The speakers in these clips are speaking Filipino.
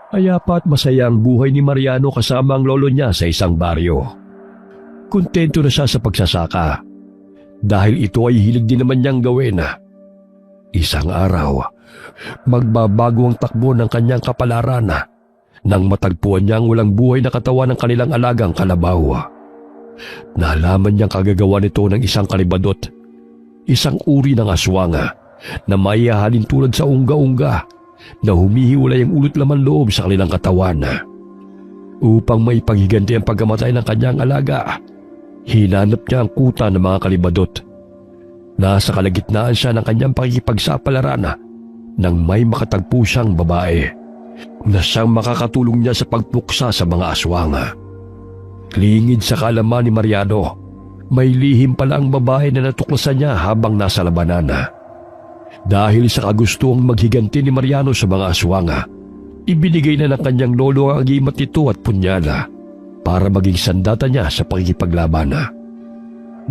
Ayapa at masaya ang buhay ni Mariano kasama ang lolo niya sa isang baryo. Kontento na siya sa pagsasaka dahil ito ay hilig din naman niyang gawin. Isang araw, magbabago ang takbo ng kanyang kapalaran nang matagpuan niya ang walang buhay na katawan ng kanilang alagang kalabaw. Nalaman niyang kagagawa nito ng isang kalibadot, isang uri ng aswang na maihahalin tulad sa ungga-ungga na humihiwalay ang ulot laman loob sa kanilang katawan. Upang maipaghiganti ang pagkamatay ng kanyang alaga, hinanap niya ang kuta ng mga kalibadot. Nasa kalagitnaan siya ng kanyang pakikipagsapalaran nang may makatagpo siyang babae na siyang makakatulong niya sa pagpuksa sa mga aswang. Lingid sa kaalaman ni Mariano, may lihim pala ang babae na natuklasan niya habang nasa labanan. Dahil sa kagustuang maghiganti ni Mariano sa mga aswang, ibinigay na ng kanyang lolo ang agimat nito at punyala para maging sandata niya sa pakikipaglaban.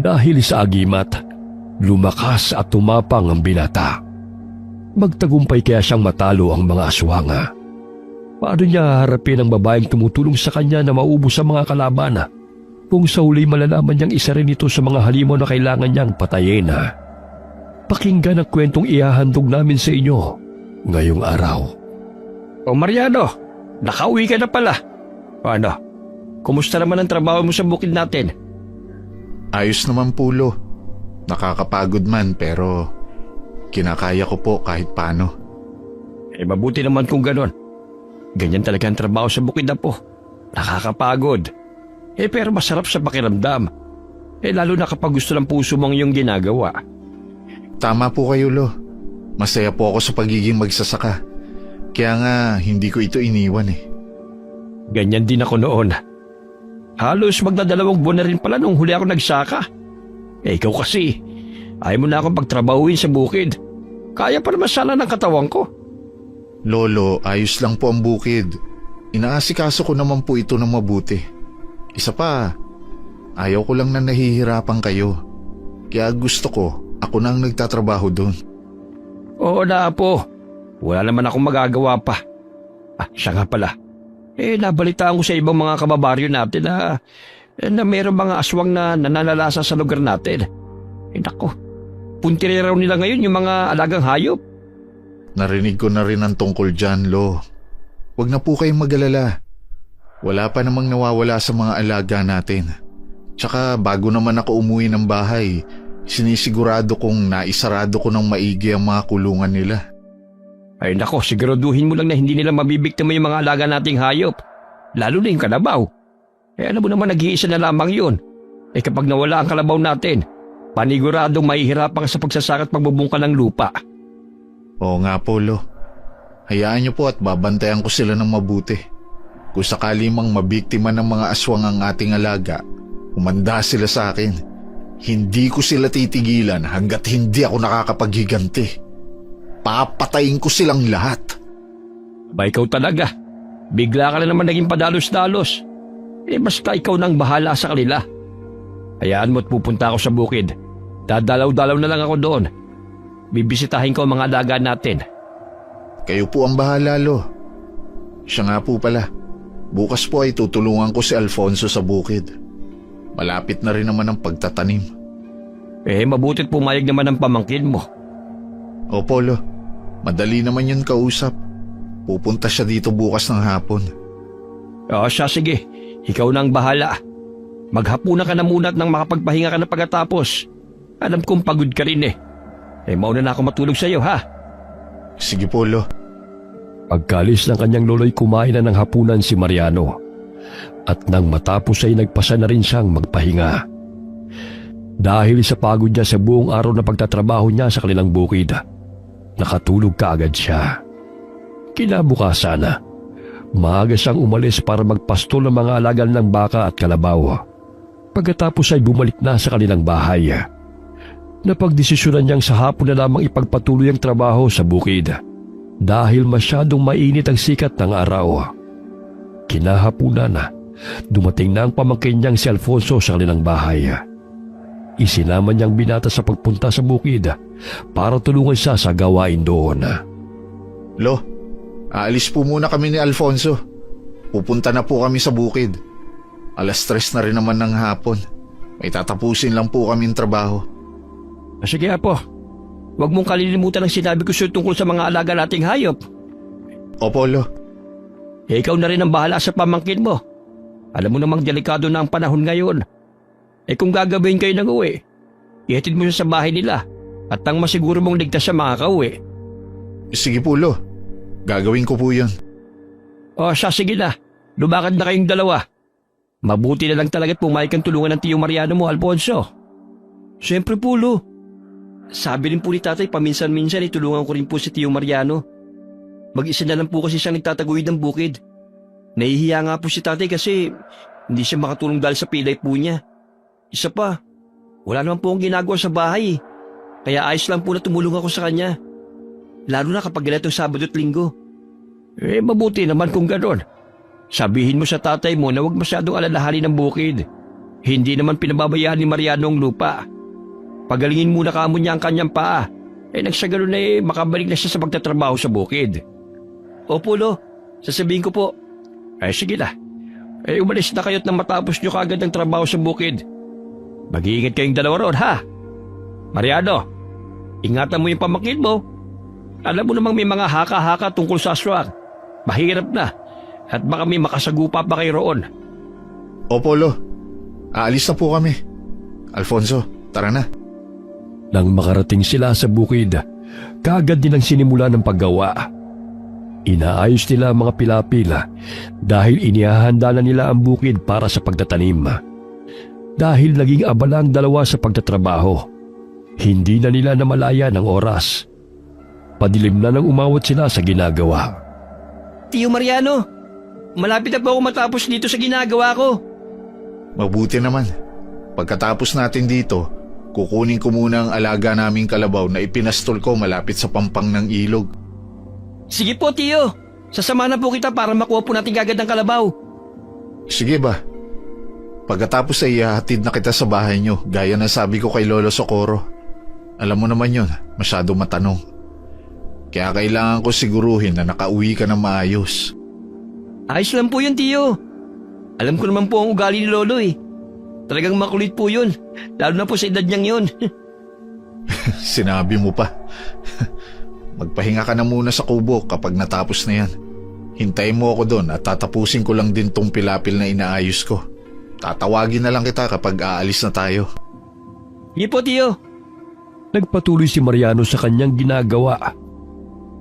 Dahil sa agimat, lumakas at tumapang ang binata. Magtagumpay kaya siyang matalo ang mga aswang. Paano niya haharapin ang babaeng tumutulong sa kanya na maubos ang mga kalaban kung sa huli malalaman niyang isa rin ito sa mga halimaw na kailangan niyang patayin? Pakinggan ang kwentong ihahandog namin sa inyo ngayong araw. O Mariano, nakauwi ka na pala. Ano, kumusta naman ang trabaho mo sa bukid natin? Ayos naman po, Lo. Nakakapagod man pero kinakaya ko po kahit paano. Mabuti naman kung ganon. Ganyan talaga ang trabaho sa bukid na po. Nakakapagod. Pero masarap sa pakiramdam. Lalo na kapag gusto ng puso mong iyong ginagawa. Tama po kayo, Lo. Masaya po ako sa pagiging magsasaka. Kaya nga hindi ko ito iniwan Ganyan din ako noon. Halos magdadalawang buwan na rin pala nung huli ako nagsaka. Ikaw kasi, ayaw mo na akong pagtrabahuin sa bukid. Kaya pa naman sana ng katawan ko. Lolo, ayos lang po ang bukid. Inaasikaso ko naman po ito ng mabuti. Isa pa, ayaw ko lang na nahihirapan kayo. Kaya gusto ko, ako na ang nagtatrabaho doon. Oo na po. Wala naman akong magagawa pa. Siya nga pala. Nabalitaan ko sa ibang mga kababaryo natin na mayroong mga aswang na nananalasa sa lugar natin. Nako, puntirera nila ngayon yung mga alagang hayop. Narinig ko na rin ang tungkol dyan, Lo. Huwag na po kayong mag-alala. Wala pa namang nawawala sa mga alaga natin. Tsaka bago naman ako umuwi ng bahay, sinisigurado kong naisarado ko ng maigi ang mga kulungan nila. Ay nako, siguraduhin mo lang na hindi nila mabibiktima yung mga alaga nating hayop. Lalo na yung kalabaw. Alam mo naman nag-iisa na lamang yun. Kapag nawala ang kalabaw natin, paniguradong mahihirapan ka sa pagsasaka at pagbubungka ng lupa. Oo nga po, Lo. Hayaan niyo po at babantayan ko sila ng mabuti. Kung sakali mang mabiktima ng mga aswang ang ating alaga, umanda sila sa akin. Hindi ko sila titigilan hanggat hindi ako nakakapaghiganti. Papatayin ko silang lahat. Ba ikaw talaga? Bigla ka na naman naging padalos-dalos. Basta ikaw nang bahala sa kanila. Hayaan mo't pupunta ako sa bukid. Dadalaw-dalaw na lang ako doon. Bibisitahin ko ang mga alaga natin. Kayo po ang bahala, Lo. Siya nga po pala. Bukas po ay tutulungan ko si Alfonso sa bukid. Malapit na rin naman ang pagtatanim. Mabuti't pumayag naman ang pamangkin mo. Opo, Lo. Madali naman yun kausap. Pupunta siya dito bukas ng hapon. Siya sige. Ikaw na ang bahala. Maghapunan ka na muna at nang makapagpahinga ka na pagkatapos. Alam kong pagod ka rin mauna na ako matulog sa iyo, ha? Sige po, Lo. Pagkalis ng kanyang lolo'y kumain na ng hapunan si Mariano. At nang matapos ay nagpasa na rin siyang magpahinga. Dahil sa pagod niya sa buong araw na pagtatrabaho niya sa kanilang bukid, nakatulog kaagad siya. Kinabukasan, maaga siyang umalis para magpastol ng mga alagal ng baka at kalabaw. Pagkatapos ay bumalik na sa kanilang bahay. Napagdesisyonan niyang sa hapon na lamang ipagpatuloy ang trabaho sa bukid dahil masyadong mainit ang sikat ng araw. Kinahapunan, dumating na ang pamangkin niyang si Alfonso sa kanilang bahay. Isinama niyang binata sa pagpunta sa bukid para tulungan siya sa gawain doon. Lo, Aalis po muna kami ni Alfonso. Pupunta na po kami sa bukid. 3:00 na rin naman ng hapon. May tatapusin lang po kaming trabaho. Sige Apo, huwag mong kalilimutan ang sinabi ko sa'yo tungkol sa mga alaga nating hayop. Opo, Lo. Ikaw na rin ang bahala sa pamangkin mo. Alam mo namang delikado na ang panahon ngayon. Kung gagawin kayo ng uwi, ihatid mo siya sa bahay nila at ang masiguro mong ligtas siya makakauwi. Sige po, Lo. Gagawin ko po yun. Siya, sige na. Lumakad na kayong dalawa. Mabuti na lang talaga't pumayag kang tulungan ng Tiyo Mariano mo, Alfonso. Siyempre po, Lo. Sabi rin po ni tatay, paminsan-minsan tulungan ko rin po si Tiyo Mariano. Mag-isa na lang po kasi siyang nagtataguyod ng bukid. Nahihiya nga po si tatay kasi hindi siya makatulong dahil sa pilay po niya. Isa pa, wala naman po akong ginagawa sa bahay. Kaya ayos lang po na tumulong ako sa kanya. Lalo na kapag ganitong Sabado at Linggo. Mabuti naman kung gano'n. Sabihin mo sa tatay mo na huwag masyadong alalahanin ng bukid. Hindi naman pinababayaan ni Mariano ang lupa. Pagalingin muna kamo niya ang kanyang paa. Nagsagalo na makabalik na siya sa pagtatrabaho sa bukid. Opo, Lo. Sasabihin ko po. Sige na. Umalis na kayo't nang matapos nyo kaagad ang trabaho sa bukid. Mag-iingat kayong dalawa ron, ha? Mariano, ingatan mo yung pamangkin mo. Alam mo namang may mga haka-haka tungkol sa aswang. Mahirap na. At baka may makasagupa pa kayo roon. Opo, Lo. Aalis na po kami. Alfonso, tara na. Nang makarating sila sa bukid, kaagad nilang sinimula ng paggawa. Inaayos nila ang mga pilapila dahil inihahanda na nila ang bukid para sa pagtatanim. Dahil naging abala ang dalawa sa pagtatrabaho, hindi na nila namalaya ng oras. Padilim na nang umawat sila sa ginagawa. Tiyo Mariano, malapit na po ako matapos dito sa ginagawa ko. Mabuti naman. Pagkatapos natin dito, kukunin ko muna ang alaga naming kalabaw na ipinastol ko malapit sa pampang ng ilog. Sige po, Tiyo. Sasama na po kita para makuha po natin agad ang kalabaw. Sige ba? Pagkatapos ay ihahatid na kita sa bahay nyo, gaya na sabi ko kay Lolo Socorro. Alam mo naman yun, masyado matanong. Kaya kailangan ko siguruhin na nakauwi ka na maayos. Ayos lang po yun, Tiyo. Alam ko naman po ang ugali ni Lolo eh. Talagang makulit po yun, lalo na po sa edad niyang yun. Sinabi mo pa. Magpahinga ka na muna sa kubo kapag natapos na yan. Hintayin mo ako doon at tatapusin ko lang din tong pilapil na inaayos ko. Tatawagin na lang kita kapag aalis na tayo. Sige po, Tiyo. Nagpatuloy si Mariano sa kanyang ginagawa.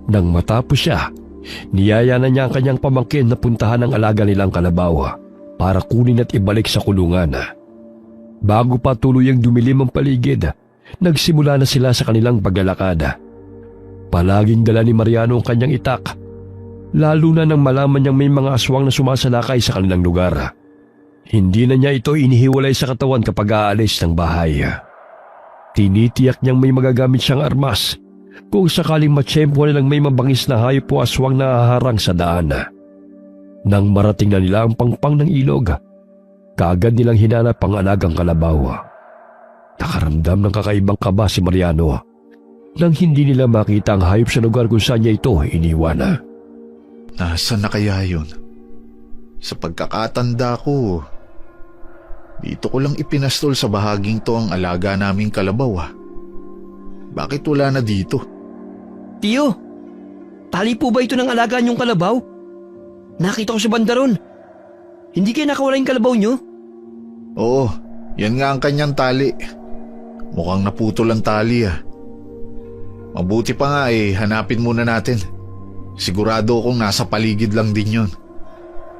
Nang matapos siya, niyaya na niya ang kanyang pamangkin na puntahan ang alaga nilang kalabaw para kunin at ibalik sa kulungan. Bago pa tuluyang dumilim ang paligid, nagsimula na sila sa kanilang paglalakad. Palaging dala ni Mariano ang kanyang itak, lalo na nang malaman niyang may mga aswang na sumasalakay sa kanilang lugar. Hindi na niya ito inihiwalay sa katawan kapag aalis ng bahay. Tinitiyak niyang may magagamit siyang armas kung sakaling matsyempo nilang may mabangis na hayop o aswang na haharang sa daan. Nang marating na nila ang pangpang ng ilog, kaagad nilang hinanap ang alagang kalabaw. Nakaramdam ng kakaibang kaba si Mariano nang hindi nila makita ang hayop sa lugar kung saan niya ito iniwan. Nasaan na kaya yun? Sa pagkakatanda ko, dito ko lang ipinastol sa bahaging to ang alaga naming kalabaw. Bakit wala na dito? Tiyo, tali po ba ito ng alaga niyong kalabaw? Nakita ko sa banda ron. Hindi kayo nakawala yung kalabaw niyo? Oo, yan nga ang kanyang tali. Mukhang naputol ang tali. Mabuti pa nga hanapin muna natin. Sigurado akong nasa paligid lang din yun.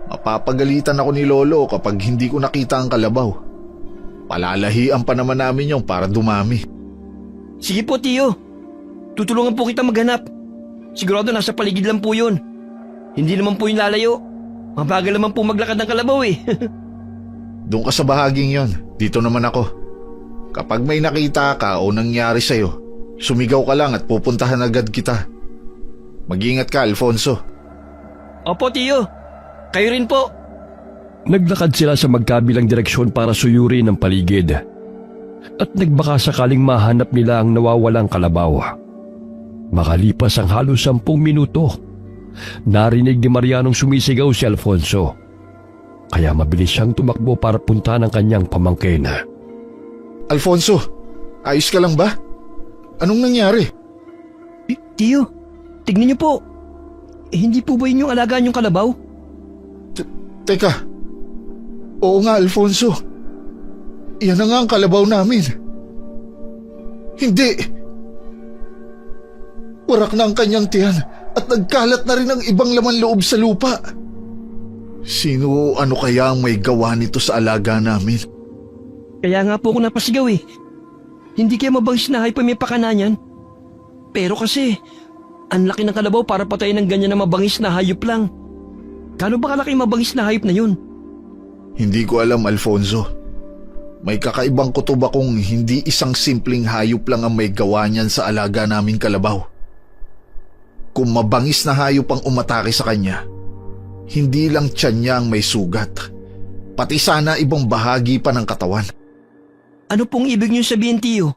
Mapapagalitan ako ni Lolo kapag hindi ko nakita ang kalabaw. Palalahian pa naman namin yung para dumami. Sige po, Tiyo. Tutulungan po kita maghanap. Sigurado nasa paligid lang po yun. Hindi naman po yung lalayo. Mabagal naman po maglakad ng kalabaw eh. Doon ka sa bahaging yon. Dito naman ako. Kapag may nakita ka o nangyari sa'yo, sumigaw ka lang at pupuntahan agad kita. Mag-ingat ka, Alfonso. Opo, Tiyo. Kayo rin po. Naglakad sila sa magkabilang direksyon para suyurin ang paligid. At nagbaka sakaling mahanap nila ang nawawalang kalabaw. Makalipas ang halos 10 minuto, narinig ni Marianong sumisigaw si Alfonso. Kaya mabilis siyang tumakbo para punta ng kanyang pamangkin. Alfonso, ayos ka lang ba? Anong nangyari? Tiyo, tignan niyo po. Hindi po ba yun yung alagaan yung kalabaw? Teka. Oo nga, Alfonso. Yan na nga ang kalabaw namin. Hindi. Warak na ang kanyang tiyan at nagkalat na rin ang ibang laman loob sa lupa. Sino ano kaya ang may gawa nito sa alaga namin? Kaya nga po ako napasigaw eh. Hindi kaya mabangis na hayop may pakananan. Pero kasi, ang laki ng kalabaw para patayin ng ganyan na mabangis na hayop lang. Kano ba kalaki mabangis na hayop na yun? Hindi ko alam, Alfonso. May kakaibang kutob akong hindi isang simpleng hayop lang ang may gawa niyan sa alaga naming kalabaw. Kung mabangis na hayop ang umatake sa kanya, hindi lang tiyan niya ang may sugat, pati sana ibang bahagi pa ng katawan. Ano pong ibig niyo sabihin, Tiyo?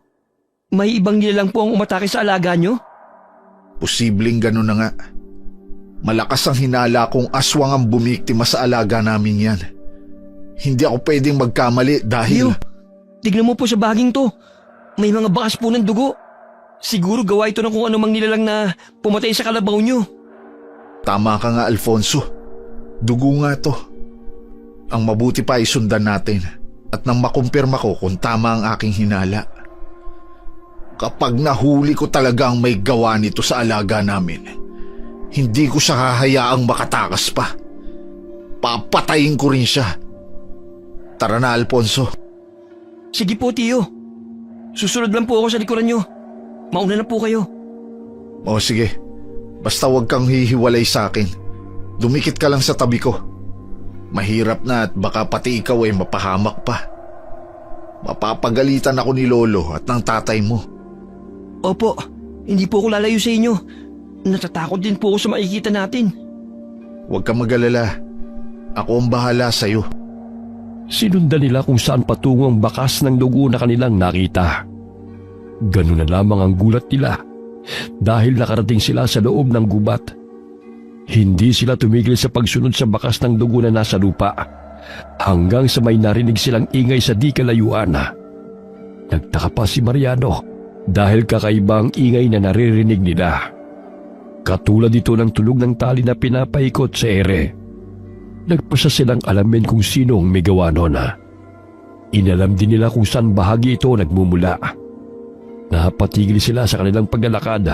May ibang nilalang po ang umatake sa alaga niyo? Posibleng gano'n na nga. Malakas ang hinala kung aswang ang bumiktima sa alaga namin yan. Hindi ako pwedeng magkamali dahil... Tiyo, tignan mo po sa baging to. May mga bakas po ng dugo. Siguro gawa ito ng kung anumang nilalang na pumatay sa kalabaw niyo. Tama ka nga, Alfonso. Dugo nga to. Ang mabuti pa ay sundan natin at nang makumpirma ko kung tama ang aking hinala. Kapag nahuli ko talaga ang may gawa nito sa alaga namin, hindi ko siya hahayaang makatakas pa. Papatayin ko rin siya. Tara na, Alfonso. Sige po, Tiyo. Susunod lang po ako sa likuran niyo. Mauna na po kayo. O sige, basta huwag kang hihiwalay sa akin. Dumikit ka lang sa tabi ko. Mahirap na at baka pati ikaw ay mapahamak pa. Mapapagalitan ako ni Lolo at ng tatay mo. Opo, hindi po ako lalayo sa inyo. Natatakot din po ako sa makikita natin. Huwag kang mag-alala. Ako ang bahala sa'yo. Sinundan nila kung saan patungo ang bakas ng dugo na kanilang nakita. Ganun na lamang ang gulat nila dahil nakarating sila sa loob ng gubat. Hindi sila tumigil sa pagsunod sa bakas ng dugo na nasa lupa hanggang sa may narinig silang ingay sa di kalayuan. Nagtaka pa si Mariano dahil kakaiba ang ingay na naririnig nila. Katulad ito ng tulog ng tali na pinapaikot sa ere. Nagpasa silang alamin kung sino ang may gawa nun. Inalam din nila kung saan bahagi ito nagmumula. Napatigil sila sa kanilang paglalakad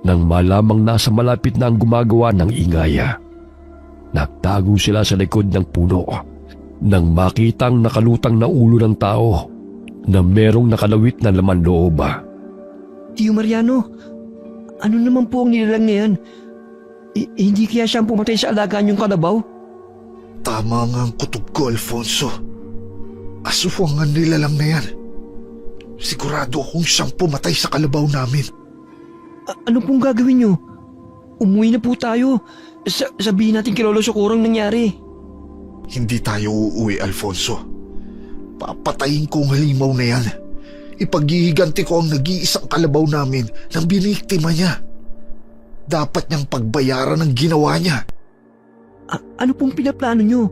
nang malamang nasa malapit na ang gumagawa ng ingay. Nagtago sila sa likod ng puno nang makitang nakalutang na ulo ng tao na merong nakalawit na laman loob. Tiyo Mariano, ano naman po ang nilalang na yan? Hindi kaya siyang pumatay sa alagaan yung kalabaw? Tama nga ang kutob ko, Alfonso. Aswang ang nilalang na yan. Sigurado akong siyang pumatay sa kalabaw namin. Ano pong gagawin niyo? Umuwi na po tayo. Sabihin natin kay Lolo Socorro ang nangyari. Hindi tayo uuwi, Alfonso. Papatayin ko ang halimaw na yan. Ipaghihiganti ko ang nag-iisang kalabaw namin nang biniktima niya. Dapat niyang pagbayaran ang ginawa niya. Ano pong pinaplano niyo?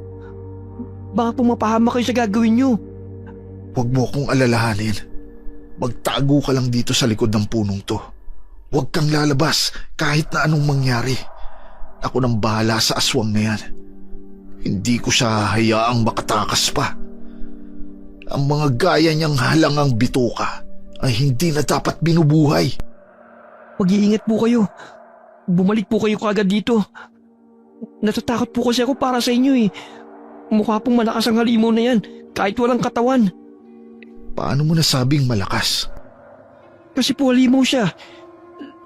Baka pong mapahama kayo sa gagawin niyo. Huwag mo akong alalahanin. Magtago ka lang dito sa likod ng punong to. Huwag kang lalabas kahit na anong mangyari. Ako nang bahala sa aswang na yan. Hindi ko siya hayaang makatakas pa. Ang mga gaya niyang halangang bituka ay hindi na dapat binubuhay. Mag-iingat po kayo. Bumalik po kayo kagad dito. Natatakot po kasi ako para sa inyo eh. Mukha pong malakas ang halimaw na yan kahit walang katawan. Paano mo nasabing malakas? Kasi po halimaw siya.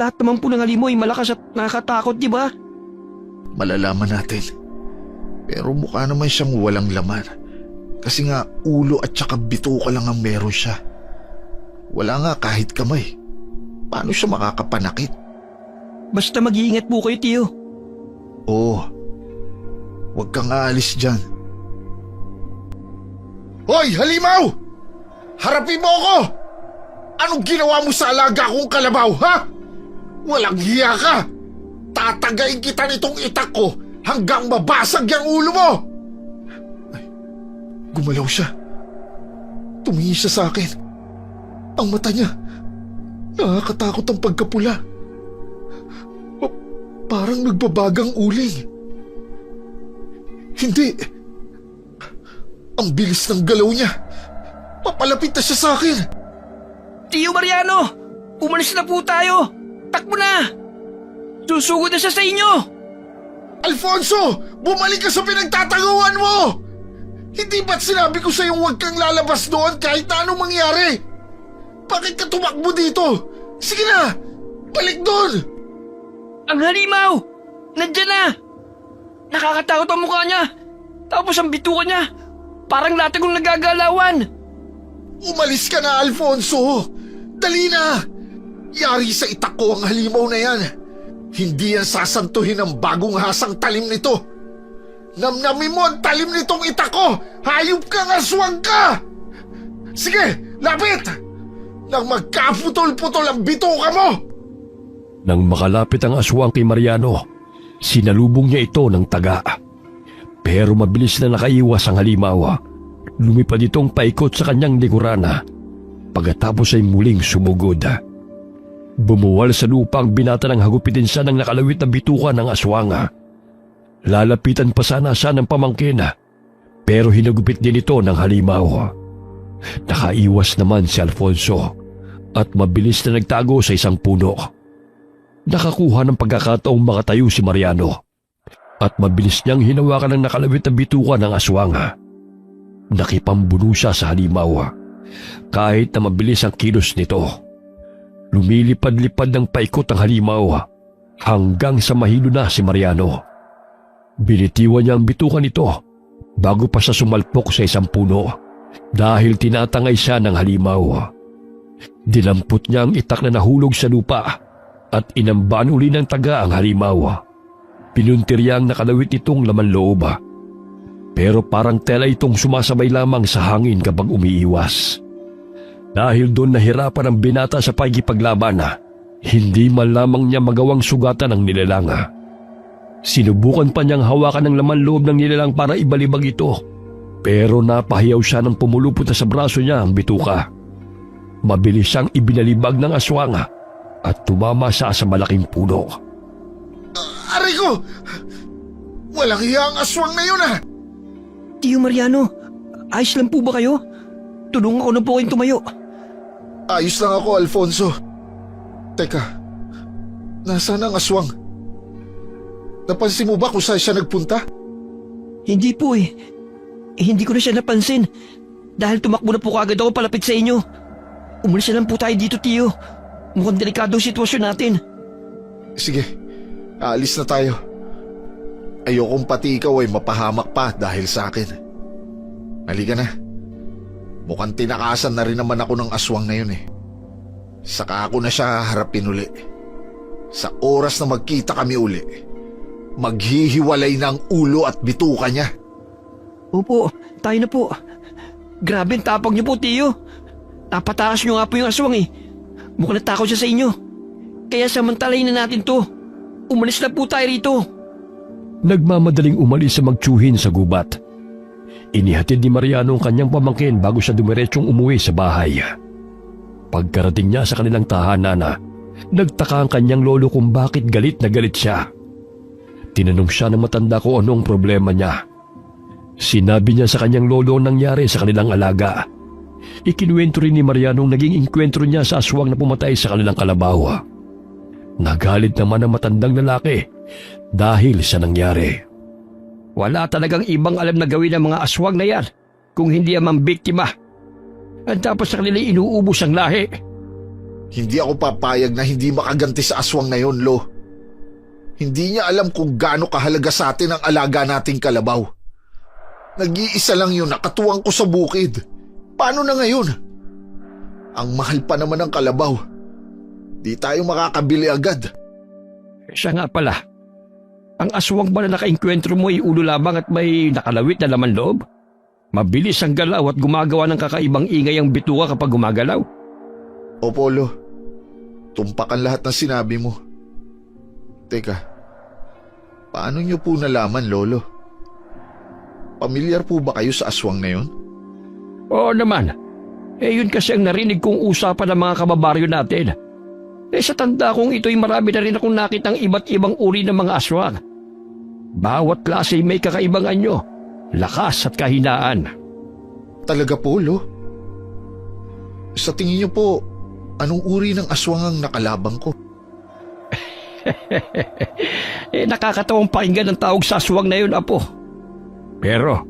Lahat naman po ng halimaw ay malakas at nakakatakot, di ba? Malalaman natin. Pero mukha naman siyang walang laman. Kasi nga ulo at saka bituka lang ang meron siya. Wala nga kahit kamay. Paano siya makakapanakit? Basta mag-iingat po kayo, Tiyo. Oo. Huwag kang aalis dyan. Hoy, halimaw! Harapin mo ako! Anong ginawa mo sa alaga kong kalabaw, ha? Walang hiya ka! Tatagayin kita nitong itak ko hanggang mabasag yung ulo mo! Ay, gumalaw siya. Tumingin siya sa akin. Ang mata niya, nakakatakot ang pagkapula. Parang nagbabagang uling. Hindi. Ang bilis ng galaw niya. Papalapit na siya sa akin. Tio Mariano! Umalis na po tayo! Takbo na! Susugod na siya sa inyo! Alfonso! Bumalik ka sa pinagtataguan mo! Hindi ba't sinabi ko sa'yo huwag kang lalabas doon kahit na anong mangyari? Bakit ka tumakbo dito? Sige na! Balik doon! Ang halimaw! Nandiyan na! Nakakatakot ang mukha niya! Tapos ang bituka niya! Parang latagong nagagalawan! Umalis ka na, Alfonso! Dali na! Yari sa itak ko ang halimaw na yan. Hindi yan sasantuhin ang bagong hasang talim nito. Namnamin mo ang talim nitong itak ko! Hayop kang aswang ka! Sige, lapit! Nang magkaputol-putol ang bituka mo! Nang makalapit ang aswang kay Mariano, sinalubong niya ito ng taga. Pero mabilis na nakaiwas ang halimaw. Lumipad itong paikot sa kanyang likuran. Pagkatapos ay muling sumugod. Bumuwal sa lupa ang binata ng hagupitin siya ng nakalawit na bituka ng aswang. Lalapitan pa sana siya ng pamangkin, pero hinagupit din ito ng halimaw. Nakaiwas naman si Alfonso at mabilis na nagtago sa isang puno. Nakakuha ng pagkakataong makatayo si Mariano at mabilis niyang hinawakan ng nakalawit na bituka ng aswang. Nakipambuno siya sa halimaw kahit na mabilis ang kilos nito. Lumilipad-lipad ng paikot ang halimaw hanggang sa mahilo na si Mariano. Binitiwan niya ang bituka nito bago pa siya sumalpok sa isang puno dahil tinatangay siya ng halimaw. Dinampot niya ang itak na nahulog sa lupa at inamban uli ng taga ang halimaw. Pinuntirya ang nakalawit itong laman loob. Pero parang tela itong sumasabay lamang sa hangin kapag umiiwas. Dahil doon nahirapan ang binata sa pagkipaglaban, hindi man lamang niya magawang sugatan ang nilalang. Sinubukan pa niyang hawakan ng laman loob ng nilalang para ibalibag ito. Pero napahiyaw siya nang pumulupot na sa braso niya ang bituka. Mabilis siyang ibinalibag ng aswang at tumama siya sa malaking puno. Aray ko! Walang hiya ang aswang na yun Tio Mariano, ayos lang po ba kayo? Tulungan ko na po kayong tumayo. Ayos lang ako, Alfonso. Teka, nasaan ang aswang? Napansin mo ba kung saan siya nagpunta? Hindi po eh. Hindi ko na siya napansin dahil tumakbo na po kaagad ako palapit sa inyo. Umalis na lang po tayo dito, Tio. Mukhang delikado ang sitwasyon natin. Sige, aalis na tayo. Ayokong pati ikaw ay mapahamak pa dahil sa akin. Halika na. Mukhang tinakasan na rin naman ako ng aswang na yun Saka ako na siya harapin uli. Sa oras na magkita kami uli, maghihiwalay na ang ulo at bituka niya. Opo, tayo na po. Grabe ang tapang niyo po, Tio. Napatakas niyo nga po yung aswang Mukhang natakot siya sa inyo. Kaya samantalayin na natin to. Umalis na po tayo rito. Nagmamadaling umalis sa magtsuhin sa gubat. Inihatid ni Mariano ang kanyang pamangkin bago siya dumiretsyong umuwi sa bahay. Pagkarating niya sa kanilang tahanan, nagtaka ang kanyang lolo kung bakit galit na galit siya. Tinanong siya ng matanda kung anong problema niya. Sinabi niya sa kanyang lolo ang nangyari sa kanilang alaga. Ikinuwento rin ni Mariano ang naging inkwentro niya sa aswang na pumatay sa kanilang kalabaw. Nagalit naman ang matandang lalaki dahil sa nangyari. Wala talagang ibang alam na gawin ng mga aswang na yan kung hindi ang mga biktima. At tapos sa kanila inuubos ang lahi. Hindi ako papayag na hindi makaganti sa aswang na yon, Lo. Hindi niya alam kung gaano kahalaga sa atin ang alaga nating kalabaw. Nag-iisa lang yun, nakatuwang ko sa bukid. Paano na ngayon? Ang mahal pa naman ng kalabaw. Di tayo makakabili agad. Siya nga pala. Ang aswang ba na nakainkwentro mo ay ulo lamang at may nakalawit na laman loob? Mabilis ang galaw at gumagawa ng kakaibang ingay ang bituka kapag gumagalaw. O Polo, tumpakan lahat ng sinabi mo. Teka, Paano niyo po nalaman, Lolo? Pamilyar po ba kayo sa aswang na yun? Oo naman. Yun kasi ang narinig kong usapan ng mga kababaryo natin. Sa tanda kong ito'y marami na rin akong nakitang iba't ibang uri ng mga aswang. Bawat klase may kakaibang anyo, lakas at kahinaan. Talaga po, Lo? Sa tingin niyo po, anong uri ng aswang ang nakalabang ko? Nakakatawang pakinggan ang tawag sa aswang na yun, Apo. Pero,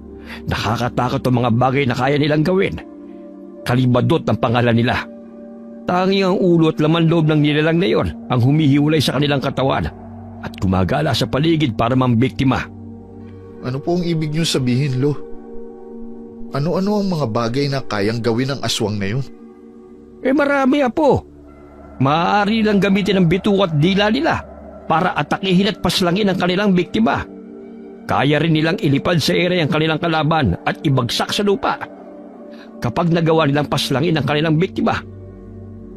nakakatakot ang mga bagay na kaya nilang gawin. Kalibadot ang pangalan nila. Tanging ang ulo at laman loob ng nilalang na yon ang humihiwalay sa kanilang katawan at gumagala sa paligid para mambiktima. Ano po ang ibig niyo sabihin, Lo? Ano-ano ang mga bagay na kayang gawin ng aswang na yun? Marami, Apo. Maaari lang gamitin ang bituka at dila nila para atakihin at paslangin ang kanilang biktima. Kaya rin nilang ilipad sa ere ang kanilang kalaban at ibagsak sa lupa. Kapag nagawa nilang paslangin ang kanilang biktima,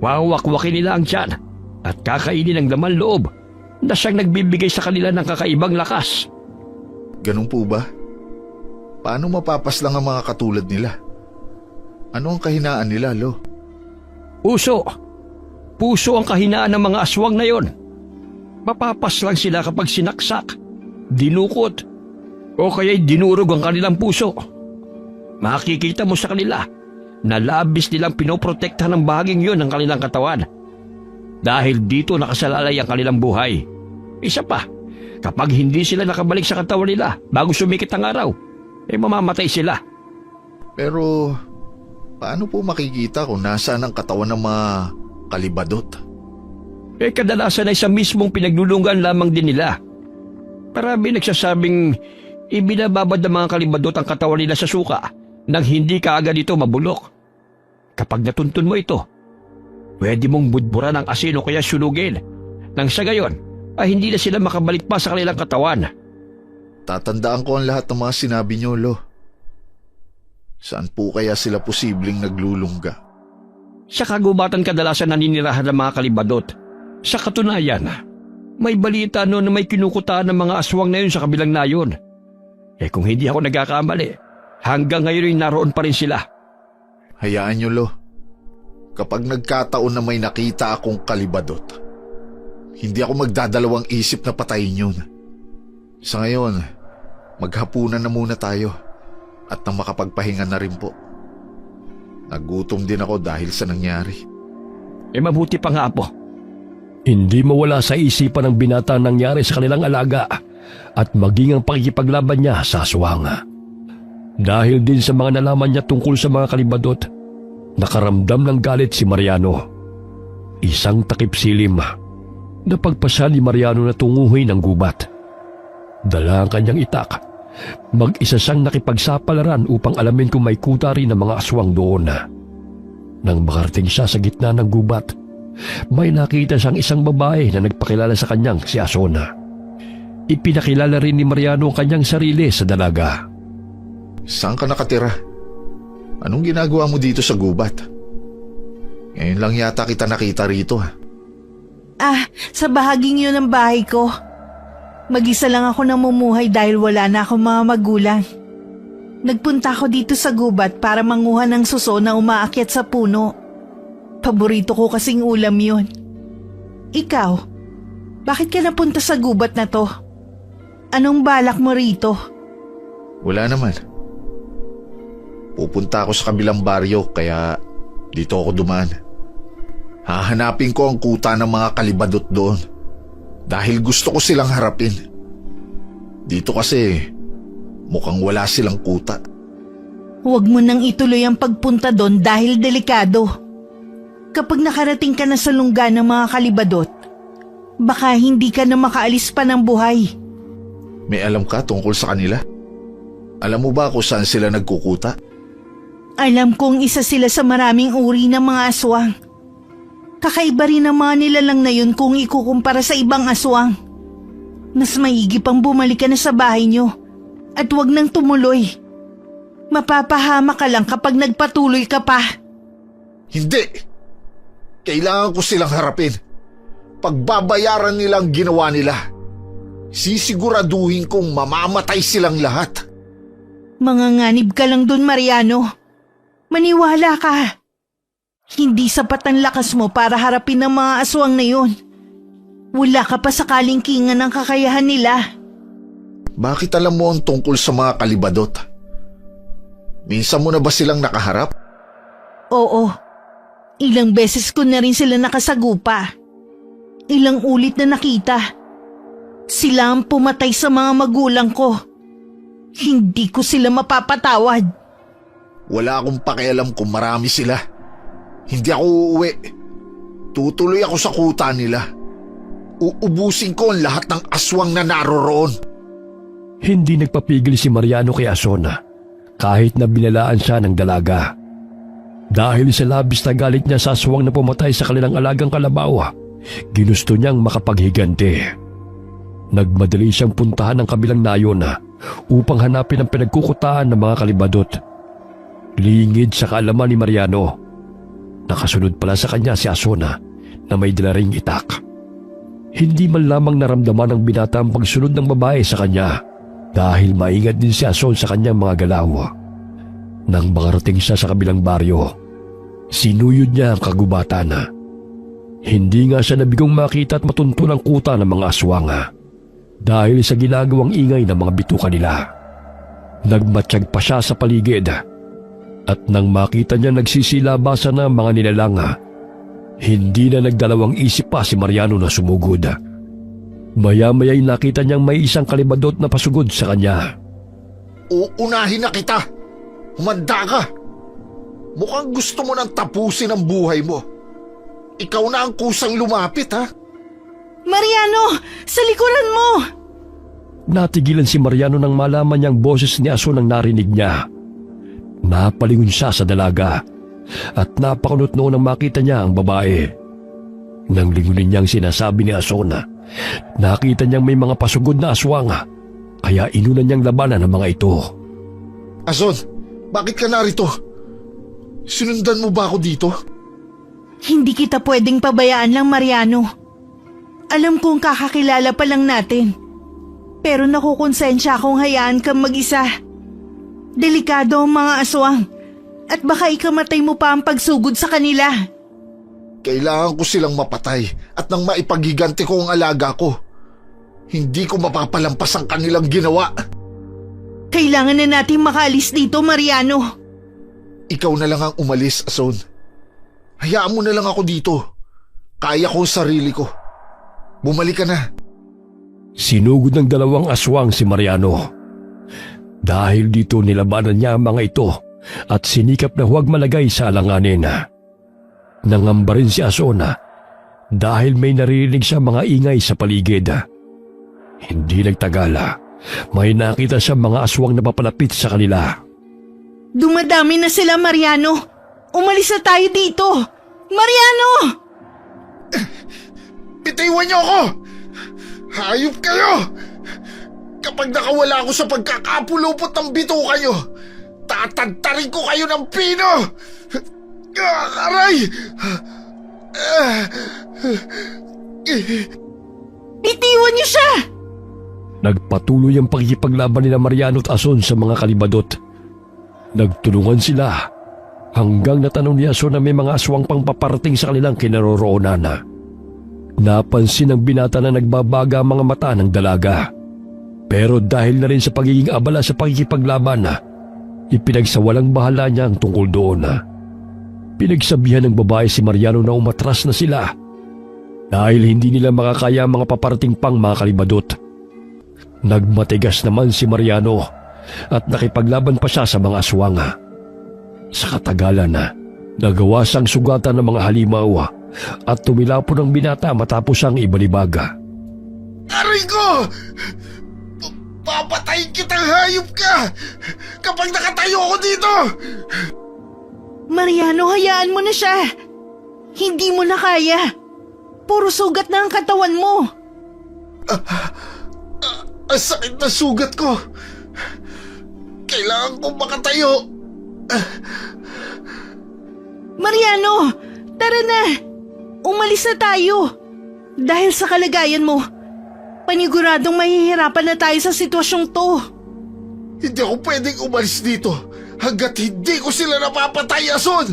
wawakwakin nila ang tiyan at kakainin ang laman loob na siyang nagbibigay sa kanila ng kakaibang lakas. Ganun po ba? Paano mapapaslang ang mga katulad nila? Ano ang kahinaan nila, Lo? Puso. Puso ang kahinaan ng mga aswang na yon. Mapapaslang sila kapag sinaksak, dinukot, o kaya'y dinurog ang kanilang puso. Makikita mo sa kanila na labis nilang pinoprotektahan ng bahaging yon ng kanilang katawan. Dahil dito nakasalalay ang kanilang buhay. Isa pa, kapag hindi sila nakabalik sa katawan nila bago sumikit ang araw, mamamatay sila. Pero, paano po makikita kung nasaan ang katawan ng mga kalibadot? Kadalasan ay sa mismong pinaglulunggan lamang din nila. Marami nagsasabing ibinababad ng mga kalibadot ang katawan nila sa suka nang hindi kaagad ito mabulok. Kapag natuntun mo ito, pwede mong budburan ang asin o kaya sunugin. Nang sa gayon, ay hindi na sila makabalik pa sa kanilang katawan. Tatandaan ko ang lahat ng mga sinabi niyo, Lo. Saan po kaya sila posibleng naglulungga? Sa kagubatan kadalasan naninirahan ng mga kalibadot. Sa katunayan, may balita noon na may kinukutaan ng mga aswang na yun sa kabilang nayon. Kung hindi ako nagkakamali, hanggang ngayon ay naroon pa rin sila. Hayaan niyo, Lo. Kapag nagkataon na may nakita akong kalibadot, hindi ako magdadalawang isip na patayin yun. Sa ngayon, maghapunan na muna tayo at nang makapagpahinga na rin po. Nagutom din ako dahil sa nangyari. Mabuti pa nga, Apo. Hindi mawala sa isipan ng binata ang nangyari sa kanilang alaga at maging ang pakikipaglaban niya sa aswang. Dahil din sa mga nalaman niya tungkol sa mga kalibadot, nakaramdam ng galit si Mariano. Isang takip silim na pagpasa ni Mariano na tunguhin ng gubat. Dala ang kanyang itak. Mag-isa siyang nakipagsapalaran upang alamin kung may kuta rin ng mga aswang doon. Nang makarating siya sa gitna ng gubat, may nakita siyang isang babae na nagpakilala sa kanyang si Asona. Ipinakilala rin ni Mariano ang kanyang sarili sa dalaga. Saan ka nakatira? Anong ginagawa mo dito sa gubat? Ngayon lang yata kita nakita rito. Sa bahaging yun ng bahay ko. Mag-isa lang ako namumuhay dahil wala na akong mga magulang. Nagpunta ako dito sa gubat para manguha ng suso na umaakyat sa puno. Paborito ko kasing ulam yun. Ikaw, bakit ka napunta sa gubat na to? Anong balak mo rito? Wala naman. Pupunta ako sa kabilang baryo kaya dito ako dumaan. Hahanapin ko ang kuta ng mga kalibadot doon dahil gusto ko silang harapin. Dito kasi mukhang wala silang kuta. Huwag mo nang ituloy ang pagpunta doon dahil delikado. Kapag nakarating ka na sa lungga ng mga kalibadot, baka hindi ka na makaalis pa ng buhay. May alam ka tungkol sa kanila? Alam mo ba kung saan sila nagkukuta? Alam kong isa sila sa maraming uri ng mga aswang. Kakaiba rin ang mga nilalang na yun kung ikukumpara sa ibang aswang. Mas maigi pang bumalik ka na sa bahay nyo at huwag nang tumuloy. Mapapahama ka lang kapag nagpatuloy ka pa. Hindi! Kailangan ko silang harapin. Pagbabayaran nila ang ginawa nila. Sisiguraduhin kong mamamatay silang lahat. Manganganib ka lang dun, Mariano. Maniwala ka. Hindi sapat ang lakas mo para harapin ang mga aswang na yun. Wala ka pa sa kalingkingan ng kakayahan nila. Bakit alam mo ang tungkol sa mga kalibadot? Minsan mo na ba silang nakaharap? Oo. Ilang beses ko na rin sila nakasagupa. Ilang ulit na nakita. Sila ang pumatay sa mga magulang ko. Hindi ko sila mapapatawad. Wala akong pakialam kung marami sila. Hindi ako uuwi. Tutuloy ako sa kuta nila. Uubusin ko ang lahat ng aswang na naroroon. Hindi nagpapigil si Mariano kay Asona kahit na binalaan siya ng dalaga. Dahil sa labis na galit niya sa aswang na pumatay sa kanilang alagang kalabaw, ginusto niyang makapaghiganti. Nagmadali siyang puntahan ng kabilang nayon upang hanapin ang pinagkukutaan ng mga kalibadot. Lingid sa kaalaman ni Mariano, nakasunod pala sa kanya si Asona na may dala ring itak. Hindi man lamang naramdaman ng binata ang pagsunod ng babae sa kanya dahil maingat din si Ason sa kanyang mga galaw. Nang makarating siya sa kabilang baryo, sinuyod niya ang kagubatan. Hindi nga siya nabigong makita at matuntun ang kuta ng mga aswang dahil sa ginagawang ingay ng mga bituka nila. Nagmatsyag pa siya sa paligid at nang makita niya nagsisilabasan na mga nilalang, hindi na nagdalawang isip pa si Mariano na sumugod. Maya-maya'y nakita niyang may isang kalibadot na pasugod sa kanya. Uunahin na kita! Humanda ka! Mukhang gusto mo nang tapusin ang buhay mo. Ikaw na ang kusang lumapit, ha? Mariano! Sa likuran mo! Natigilan si Mariano nang malaman niyang boses ni Ason ang narinig niya. Napalingon siya sa dalaga at napakunot noon nang makita niya ang babae. Nang lingunin niyang sinasabi ni Ason, nakita niyang may mga pasugod na aswang, kaya inunan niyang labanan ang mga ito. Ason, bakit ka narito? Sinundan mo ba ako dito? Hindi kita pwedeng pabayaan lang, Mariano. Alam kong kakakilala pa lang natin. Pero nakukonsensya akong hayaan kang mag-isa. Delikado ang mga aswang. At baka ikamatay mo pa ang pagsugod sa kanila. Kailangan ko silang mapatay at nang maipaghiganti ko ang alaga ko. Hindi ko mapapalampas ang kanilang ginawa. Kailangan na natin makaalis dito, Mariano. Ikaw na lang ang umalis, Ason. Hayaan mo na lang ako dito. Kaya ko ang sarili ko. Bumalik ka na. Sinugod ng dalawang aswang si Mariano. Dahil dito nilabanan niya ang mga ito at sinikap na huwag malagay sa alanganin. Nangamba rin si Asona dahil may naririnig siya mga ingay sa paligid. Hindi nagtagal, may nakita siya mga aswang na papalapit sa kanila. Dumadami na sila, Mariano. Umalis na tayo dito. Mariano! Bitiwan niyo ako! Hayop kayo! Kapag nakawala ako sa pagkakapulupot ng bituka niyo, tatagtarin ko kayo ng pino! Aray! Bitiwan niyo siya! Nagpatuloy ang pagkikipaglaban nila Mariano at Ason sa mga kalibadot. Nagtulungan sila hanggang natanong ni Ason na may mga aswang pang paparating sa kanilang kinaroroonan. Napansin ng binata na nagbabaga ang mga mata ng dalaga. Pero dahil na rin sa pagiging abala sa pagkikipaglaban, ipinagsawalang bahala niya ang tungkol doon. Pinagsabihan ng babae si Mariano na umatras na sila dahil hindi nila makakaya ang mga paparating pang mga kalibadot. Nagmatigas naman si Mariano at nakipaglaban pa siya sa mga aswang. Sa katagalan, nagawa siyang sugatan ng mga halimaw at tumilapon ang binata matapos siyang ibalibaga. Aray ko! Papatayin kitang hayop ka! Kapag nakatayo ako dito! Mariano, hayaan mo na siya. Hindi mo na kaya. Puro sugat na ang katawan mo. Ang sakit na sugat ko! Kailangan kong makatayo! Mariano, tara na. Umalis na tayo. Dahil sa kalagayan mo, Paniguradong mahihirapan na tayo sa sitwasyong to. Hindi ako pwedeng umalis dito hanggat hindi ko sila napapatay, Ason!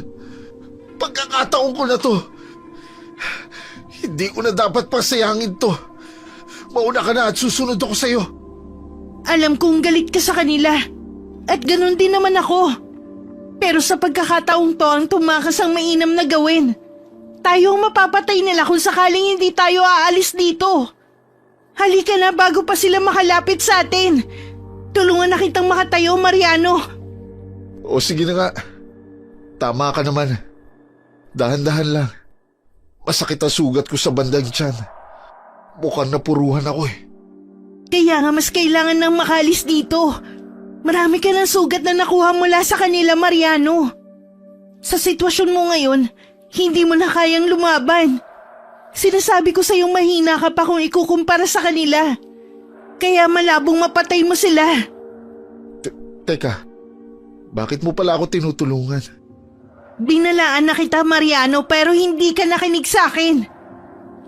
Pagkakataon ko na to. Hindi ko na dapat pasayangin to. Mauna ka na at susunod ako sa'yo. Alam kong galit ka sa kanila. At ganun din naman ako. Pero sa pagkakataong to ang tumakas ang mainam na gawin. Tayo ang mapapatay nila kung sakaling hindi tayo aalis dito. Halika na bago pa sila makalapit sa atin. Tulungan na kitang makatayo, Mariano. O sige na nga. Tama ka naman. Dahan-dahan lang. Masakit ang sugat ko sa bandang tiyan. Mukhang napuruhan ako eh. Kaya nga mas kailangan nang makalis dito. Marami ka ng sugat na nakuha mula sa kanila, Mariano. Sa sitwasyon mo ngayon, hindi mo na kayang lumaban. Sinasabi ko sa'yong mahina ka pa kung ikukumpara sa kanila. Kaya malabong mapatay mo sila. Teka, bakit mo pala ako tinutulungan? Binalaan na kita, Mariano, pero hindi ka nakinig sa akin.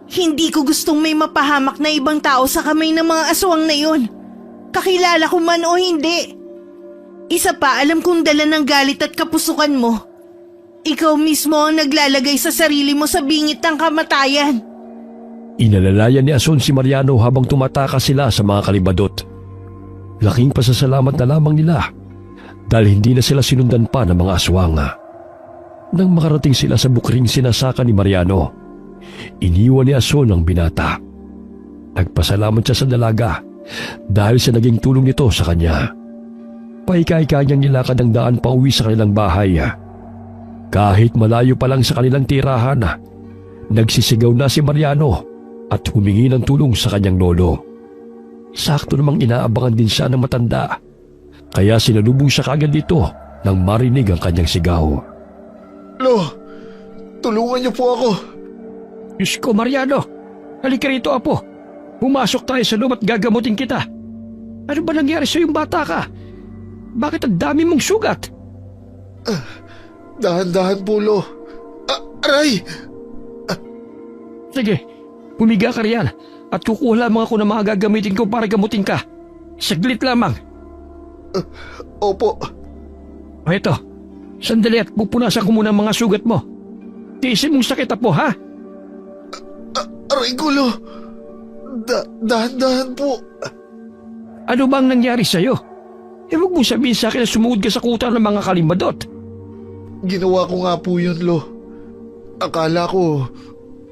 Hindi ko gustong may mapahamak na ibang tao sa kamay ng mga aswang na yun. Kakilala ko man o hindi. Isa pa, alam kong dala ng galit at kapusukan mo. Ikaw mismo ang naglalagay sa sarili mo sa bingit ng kamatayan. Inalalayan ni Ason si Mariano habang tumatakas sila sa mga kalibadot. Laking pasasalamat na lamang nila dahil hindi na sila sinundan pa ng mga aswang. Nang makarating sila sa bukring sinasaka ni Mariano, iniwan ni Ason ang binata. Nagpasalamat siya sa dalaga dahil sa naging tulong nito sa kanya. Paika-ika niyang nilakad ang daan pa uwi sa kanilang bahay. Kahit malayo pa lang sa kanilang tirahan, nagsisigaw na si Mariano at humingi ng tulong sa kanyang lolo. Sakto namang inaabangan din siya ng matanda, kaya sinalubong siya kagad dito nang marinig ang kanyang sigaw. Lo, tulungan niyo po ako. Diyos ko, Mariano. Halika rito, apo. Pumasok tayo sa loob at gagamutin kita. Ano ba nangyari sa iyong bata ka? Bakit ang dami mong sugat? Dahan-dahan po, Lo. Aray! Sige, pumiga ka riyan at kukuha lamang ako ng mga gagamitin ko para gamutin ka. Saglit lamang. Opo. O ito, sandali at pupunasan ko muna ang mga sugat mo. Tiisin mong sakit, apo, ha? Aray ko, Lo. Dahan-dahan po. Ano ba ang nangyari sa'yo? Huwag mong sabihin sa akin na sumugod ka sa kuta ng mga kalimbadot. Ginawa ko nga po yun, Lo. Akala ko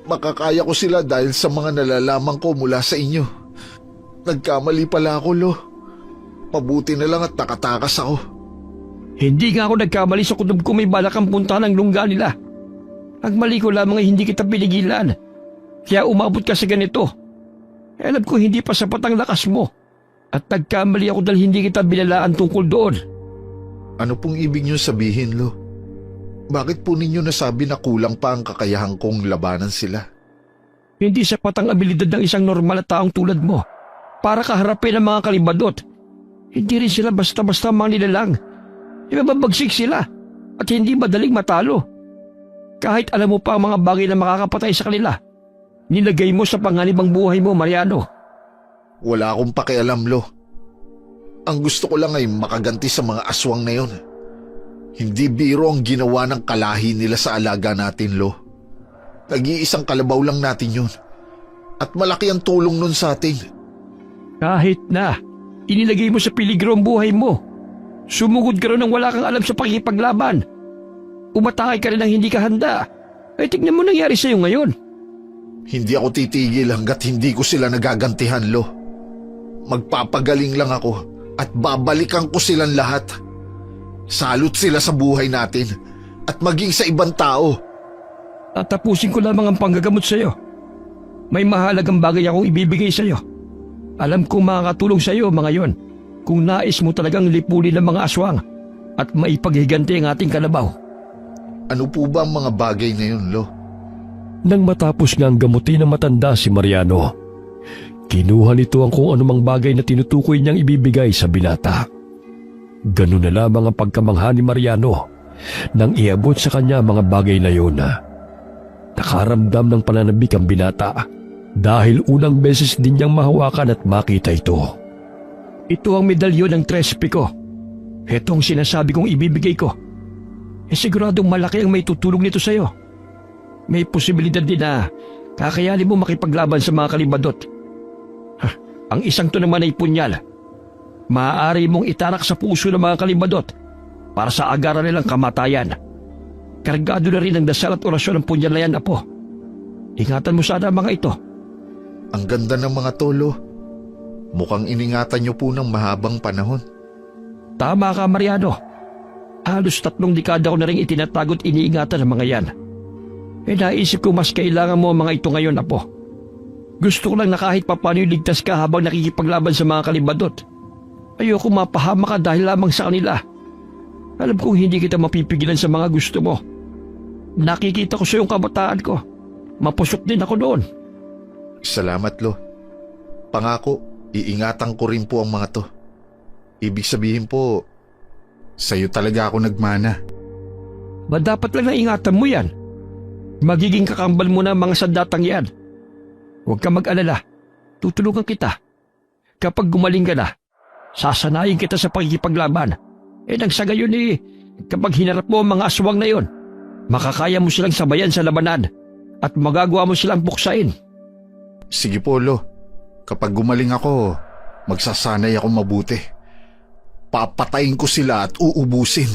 makakaya ko sila dahil sa mga nalalaman ko mula sa inyo. Nagkamali pala ako, Lo. Mabuti na lang at nakatakas ako. Hindi nga ako nagkamali sa kutob ko may balak ang punta ng lungga nila. Ang mali ko lamang ay hindi kita pinigilan. Kaya umabot ka sa ganito. Alam ko hindi pa sapat ang lakas mo. At nagkamali ako dahil hindi kita binalaan tungkol doon. Ano pong ibig niyo sabihin, Lo? Bakit po ninyo nasabi na kulang pa ang kakayahan kong labanan sila? Hindi sapat ang abilidad ng isang normal na taong tulad mo para kaharapin ang mga kalibadot. Hindi rin sila basta-basta mga nilalang. Ibabagsik sila at hindi madaling matalo. Kahit alam mo pa ang mga bagay na makakapatay sa kanila, nilagay mo sa panganib ang buhay mo, Mariano. Wala akong pakialam, Lo. Ang gusto ko lang ay makaganti sa mga aswang na yon. Hindi biro ang ginawa ng kalahi nila sa alaga natin, Lo. Nag-iisang kalabaw lang natin yun. At malaki ang tulong nun sa atin. Kahit na, inilagay mo sa peligro ang buhay mo. Sumugod ka rin nang wala kang alam sa pakikipaglaban. Umatake ka rin nang hindi ka handa. Ay tignan mo nangyari sa'yo ngayon. Hindi ako titigil hanggat hindi ko sila nagagantihan, Lo. Magpapagaling lang ako at babalikan ko silang lahat. Salot sila sa buhay natin at maging sa ibang tao. Tatapusin ko lamang ang panggagamot sa'yo. May mahalagang bagay akong ibibigay sa'yo. Alam kong makakatulong sa'yo mga yon kung nais mo talagang lipunin ng mga aswang at maipaghiganti ang ating kalabaw. Ano po ba ang mga bagay na yun, Lo? Nang matapos ngang gamutin ng matanda si Mariano, kinuha nito ang kung anumang bagay na tinutukoy niyang ibibigay sa binata. Ganun na lamang ang pagkamangha ni Mariano nang iabot sa kanya mga bagay na yun. Nakaramdam ng pananabik ang binata dahil unang beses din niyang mahawakan at makita ito. Ito ang medalyon ng trespe ko. Ito ang sinasabi kong ibibigay ko. Siguradong malaki ang may tutulong nito sa'yo. May posibilidad din na kakayanin mo makipaglaban sa mga kalibadot. Ang isang to naman ay punyal. Maaari mong itarak sa puso ng mga kalibadot para sa agaran nilang kamatayan. Kargado na rin ang dasal at orasyon ng punyal na yan, Apo. Ingatan mo sana ang mga ito. Ang ganda ng mga tolo. Mukhang iningatan niyo po ng mahabang panahon. Tama ka, Mariano. Halos 3 dekada ko na rin itinatagot iniingatan ang mga yan. Naisip ko mas kailangan mo ang mga ito ngayon, Apo. Gusto ko lang na kahit papano ligtas ka habang nakikipaglaban sa mga kalibadot. Ayoko mapahama ka dahil lamang sa kanila. Alam kong hindi kita mapipigilan sa mga gusto mo. Nakikita ko sa iyong kabataan ko. Mapusok din ako noon. Salamat, Lo. Pangako, iingatan ko rin po ang mga to. Ibig sabihin po, sa'yo talaga ako nagmana. Ba dapat lang na ingatan mo yan? Magiging kakambal mo na ang mga sandatang yan. Huwag ka mag-alala. Tutulungan kita. Kapag gumaling ka na, sasanayin kita sa pakikipaglaban. Nang sa gayon kapag hinarap mo ang mga aswang na yon, makakaya mo silang sabayan sa labanan at magagawa mo silang buksain. Sige po, Lo. Kapag gumaling ako, magsasanay ako mabuti. Papatayin ko sila at uubusin.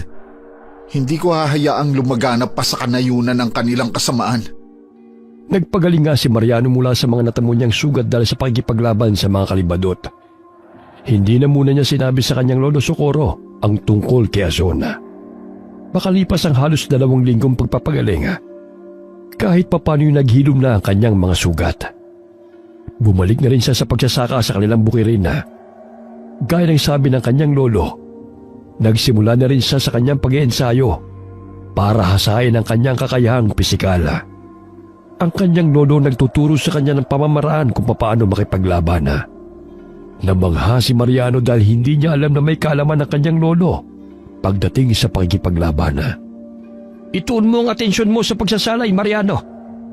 Hindi ko hahayaang lumaganap pa sa kanayunan ng kanilang kasamaan. Nagpagaling nga si Mariano mula sa mga natamo niyang sugat dahil sa pakikipaglaban sa mga kalibadot. Hindi na muna niya sinabi sa kanyang lolo Socorro ang tungkol kay Azona. Makalipas ang halos 2 linggong pagpapagaling, kahit papano naghilom na ang kanyang mga sugat. Bumalik na rin siya sa pagsasaka sa kanilang bukirin. Gaya ng sabi ng kanyang lolo, nagsimula na rin siya sa kanyang pag-iensayo para hasain ang kanyang kakayahang pisikal. Ang kanyang lolo nagtuturo sa kanya ng pamamaraan kung paano makipaglaban. Namangha si Mariano dahil hindi niya alam na may kaalaman ng kanyang lolo pagdating sa pakikipaglaban. Ituon mo ang atensyon mo sa pagsasalay, Mariano.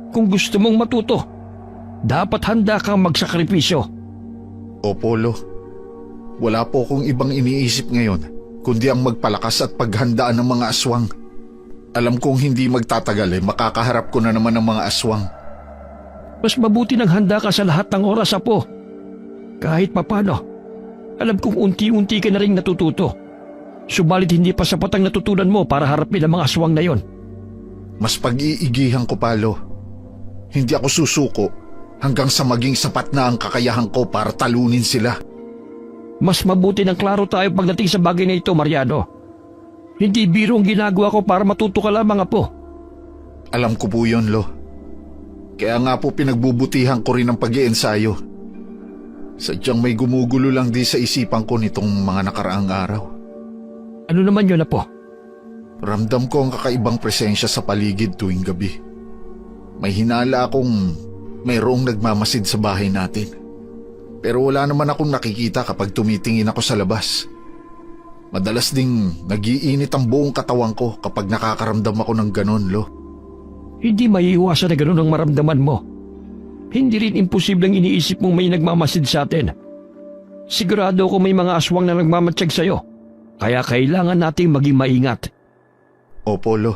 Kung gusto mong matuto, dapat handa kang magsakripisyo. Opo, Lo. Wala po akong ibang iniisip ngayon kundi ang magpalakas at paghandaan ng mga aswang. Alam kong hindi magtatagal makakaharap ko na naman ng mga aswang. Mas mabuti nang handa ka sa lahat ng oras, Apo. Kahit papano, alam kong unti-unti ka na rin natututo. Subalit hindi pa sapat ang natutunan mo para harapin ang mga aswang na yon. Mas pag-iigihan ko pa, Lo. Hindi ako susuko hanggang sa maging sapat na ang kakayahan ko para talunin sila. Mas mabuti nang klaro tayo pagdating sa bagay na ito, Mariano. Hindi biro ang ginagawa ko para matuto ka lamang, Apo. Alam ko po yun, Lo. Kaya nga po pinagbubutihan ko rin ang pag-iensayo. Sadyang may gumugulo lang di sa isipan ko nitong mga nakaraang araw. Ano naman yun, Apo? Ramdam ko ang kakaibang presensya sa paligid tuwing gabi. May hinala akong mayroong nagmamasid sa bahay natin. Pero wala naman akong nakikita kapag tumitingin ako sa labas. Madalas ding nag-iinit ang buong katawan ko kapag nakakaramdam ako ng ganon, Lo. Hindi maiiwasan na ganon ang maramdaman mo. Hindi rin imposibleng iniisip mong may nagmamasid sa atin. Sigurado ko may mga aswang na nagmamatsyag sa'yo. Kaya kailangan nating maging maingat. Opo, Lo.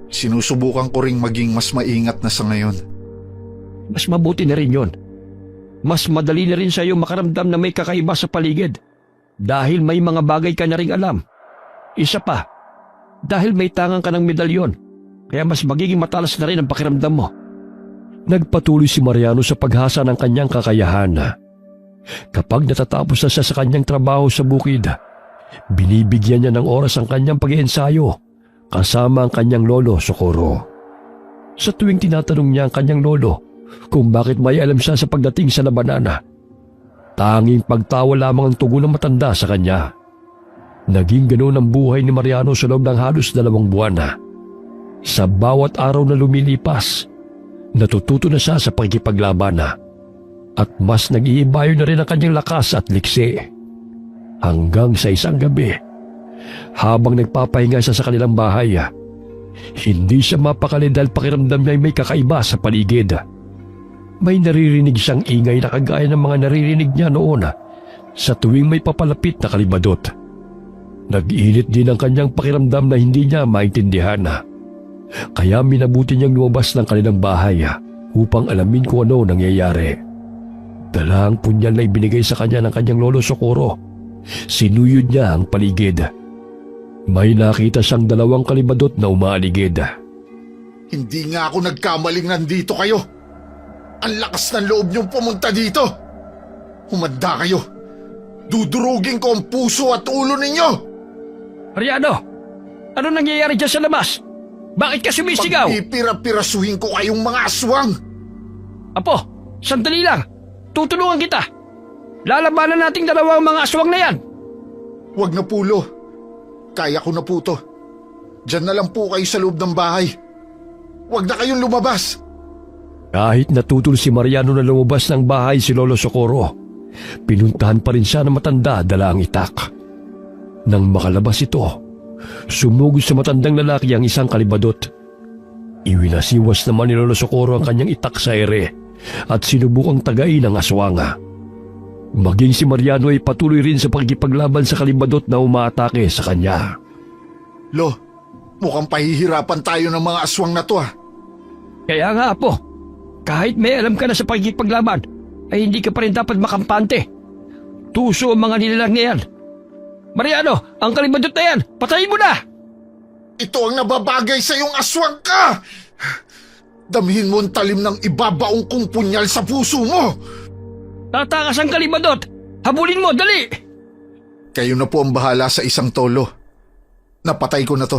Sinusubukan ko ring maging mas maingat na sa ngayon. Mas mabuti na rin yon. Mas madali na rin sa'yo makaramdam na may kakaiba sa paligid. Dahil may mga bagay ka na rin alam. Isa pa, dahil may tangang ka ng medalyon. Kaya mas magiging matalas na rin ang pakiramdam mo. Nagpatuloy si Mariano sa paghasa ng kanyang kakayahan. Kapag natatapos na siya sa kanyang trabaho sa bukid, binibigyan niya ng oras ang kanyang pag-iensayo kasama ang kanyang lolo Socorro. Sa tuwing tinatanong niya ang kanyang lolo kung bakit may alam siya sa pagdating sa labanan, tanging pagtawa lamang ang tugon ng matanda sa kanya. Naging ganoon ang buhay ni Mariano sa loob ng halos 2 buwan. Sa bawat araw na lumilipas, natututo na siya sa pakikipaglaban at mas nag-iibayo na rin ang kanyang lakas at liksi. Hanggang sa isang gabi, habang nagpapahinga siya sa kanilang bahay, hindi siya mapakali dahil pakiramdam niya ay may kakaiba sa paligid. May naririnig siyang ingay na kagaya ng mga naririnig niya noon sa tuwing may papalapit na kalibadot. Nag-init din ang kanyang pakiramdam na hindi niya maintindihan. Kaya minabuti niyang lumabas ng kanilang bahay upang alamin kung ano nangyayari. Dala ang punyal na ibinigay sa kanya ng kanyang lolo Socorro. Sinuyod niya ang paligid. May nakita siyang 2 kalibadot na umaaligid. Hindi nga ako nagkamaling nandito kayo. Ang lakas ng loob niyong pumunta dito. Humanda kayo. Dudurugin ko ang puso at ulo ninyo. Mariano, ano nangyayari dyan sa labas? Bakit ka sumisigaw? Pagpipira-pirasuhin ko kayong mga aswang. Apo, sandali lang. Tutulungan kita. Lalabanan nating 2 mga aswang na yan. Huwag na po, Lo. Kaya ko na po to. Diyan na lang po kayo sa loob ng bahay. Huwag na kayong lumabas. Kahit natutol si Mariano na lumabas ng bahay si Lolo Socorro, pinuntahan pa rin siya ng matanda dala ang itak. Nang makalabas ito, sumugod sa matandang lalaki ang isang kalibadot. Iwinasiwas naman ni Lolo Socorro ang kanyang itak sa ere at sinubukang tagain ang aswanga. Maging si Mariano ay patuloy rin sa pagkipaglaban sa kalibadot na umaatake sa kanya. Lo, mukhang pahihirapan tayo ng mga aswang na to Kaya nga, Apo, kahit may alam ka na sa pagkipaglaban, ay hindi ka pa rin dapat makampante. Tuso ang mga nilalang na yan. Mariano, ang kalibadot na yan, patayin mo na! Ito ang nababagay sa iyong aswang ka! Damhin mo ang talim ng ibabaong kong punyal sa puso mo! Tatakas ang kalibadot! Habulin mo, dali! Kayo na po ang bahala sa isang tolo. Napatay ko na to.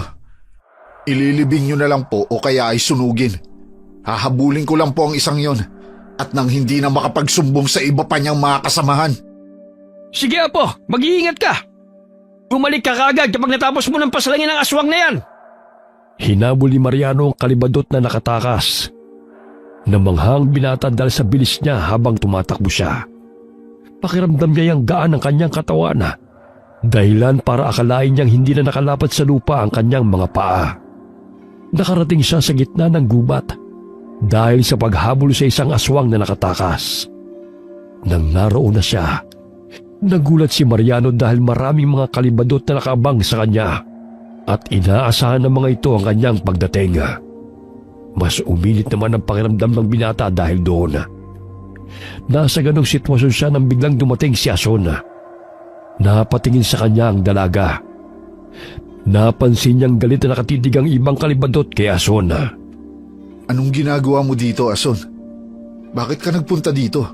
Ililibing nyo na lang po o kaya ay sunugin. Hahabulin ko lang po ang isang yon at nang hindi na makapagsumbong sa iba pa niyang mga kasamahan. Sige, Apo, mag-iingat ka! Bumalik ka kaagad kapag natapos mo ng pasalangin ng aswang na yan! Hinabol ni Mariano ang kalibadot na nakatakas. Namanghang binata dahil sa bilis niya habang tumatakbo siya. Pakiramdam niya yung gaan ng kanyang katawan dahilan para akalain niyang hindi na nakalapat sa lupa ang kanyang mga paa. Nakarating siya sa gitna ng gubat dahil sa paghabol sa isang aswang na nakatakas. Nang naroon na siya, nagulat si Mariano dahil maraming mga kalibadot na nakaabang sa kanya at inaasahan ng mga ito ang kanyang pagdating. Mas umilit naman ang pakiramdam ng binata dahil doon. Nasa ganong sitwasyon siya nang biglang dumating si Ason. Napatingin sa kanya ang dalaga. Napansin niyang galit na nakatitig ang ibang kalibadot kay Ason. Anong ginagawa mo dito, Ason? Bakit ka nagpunta dito?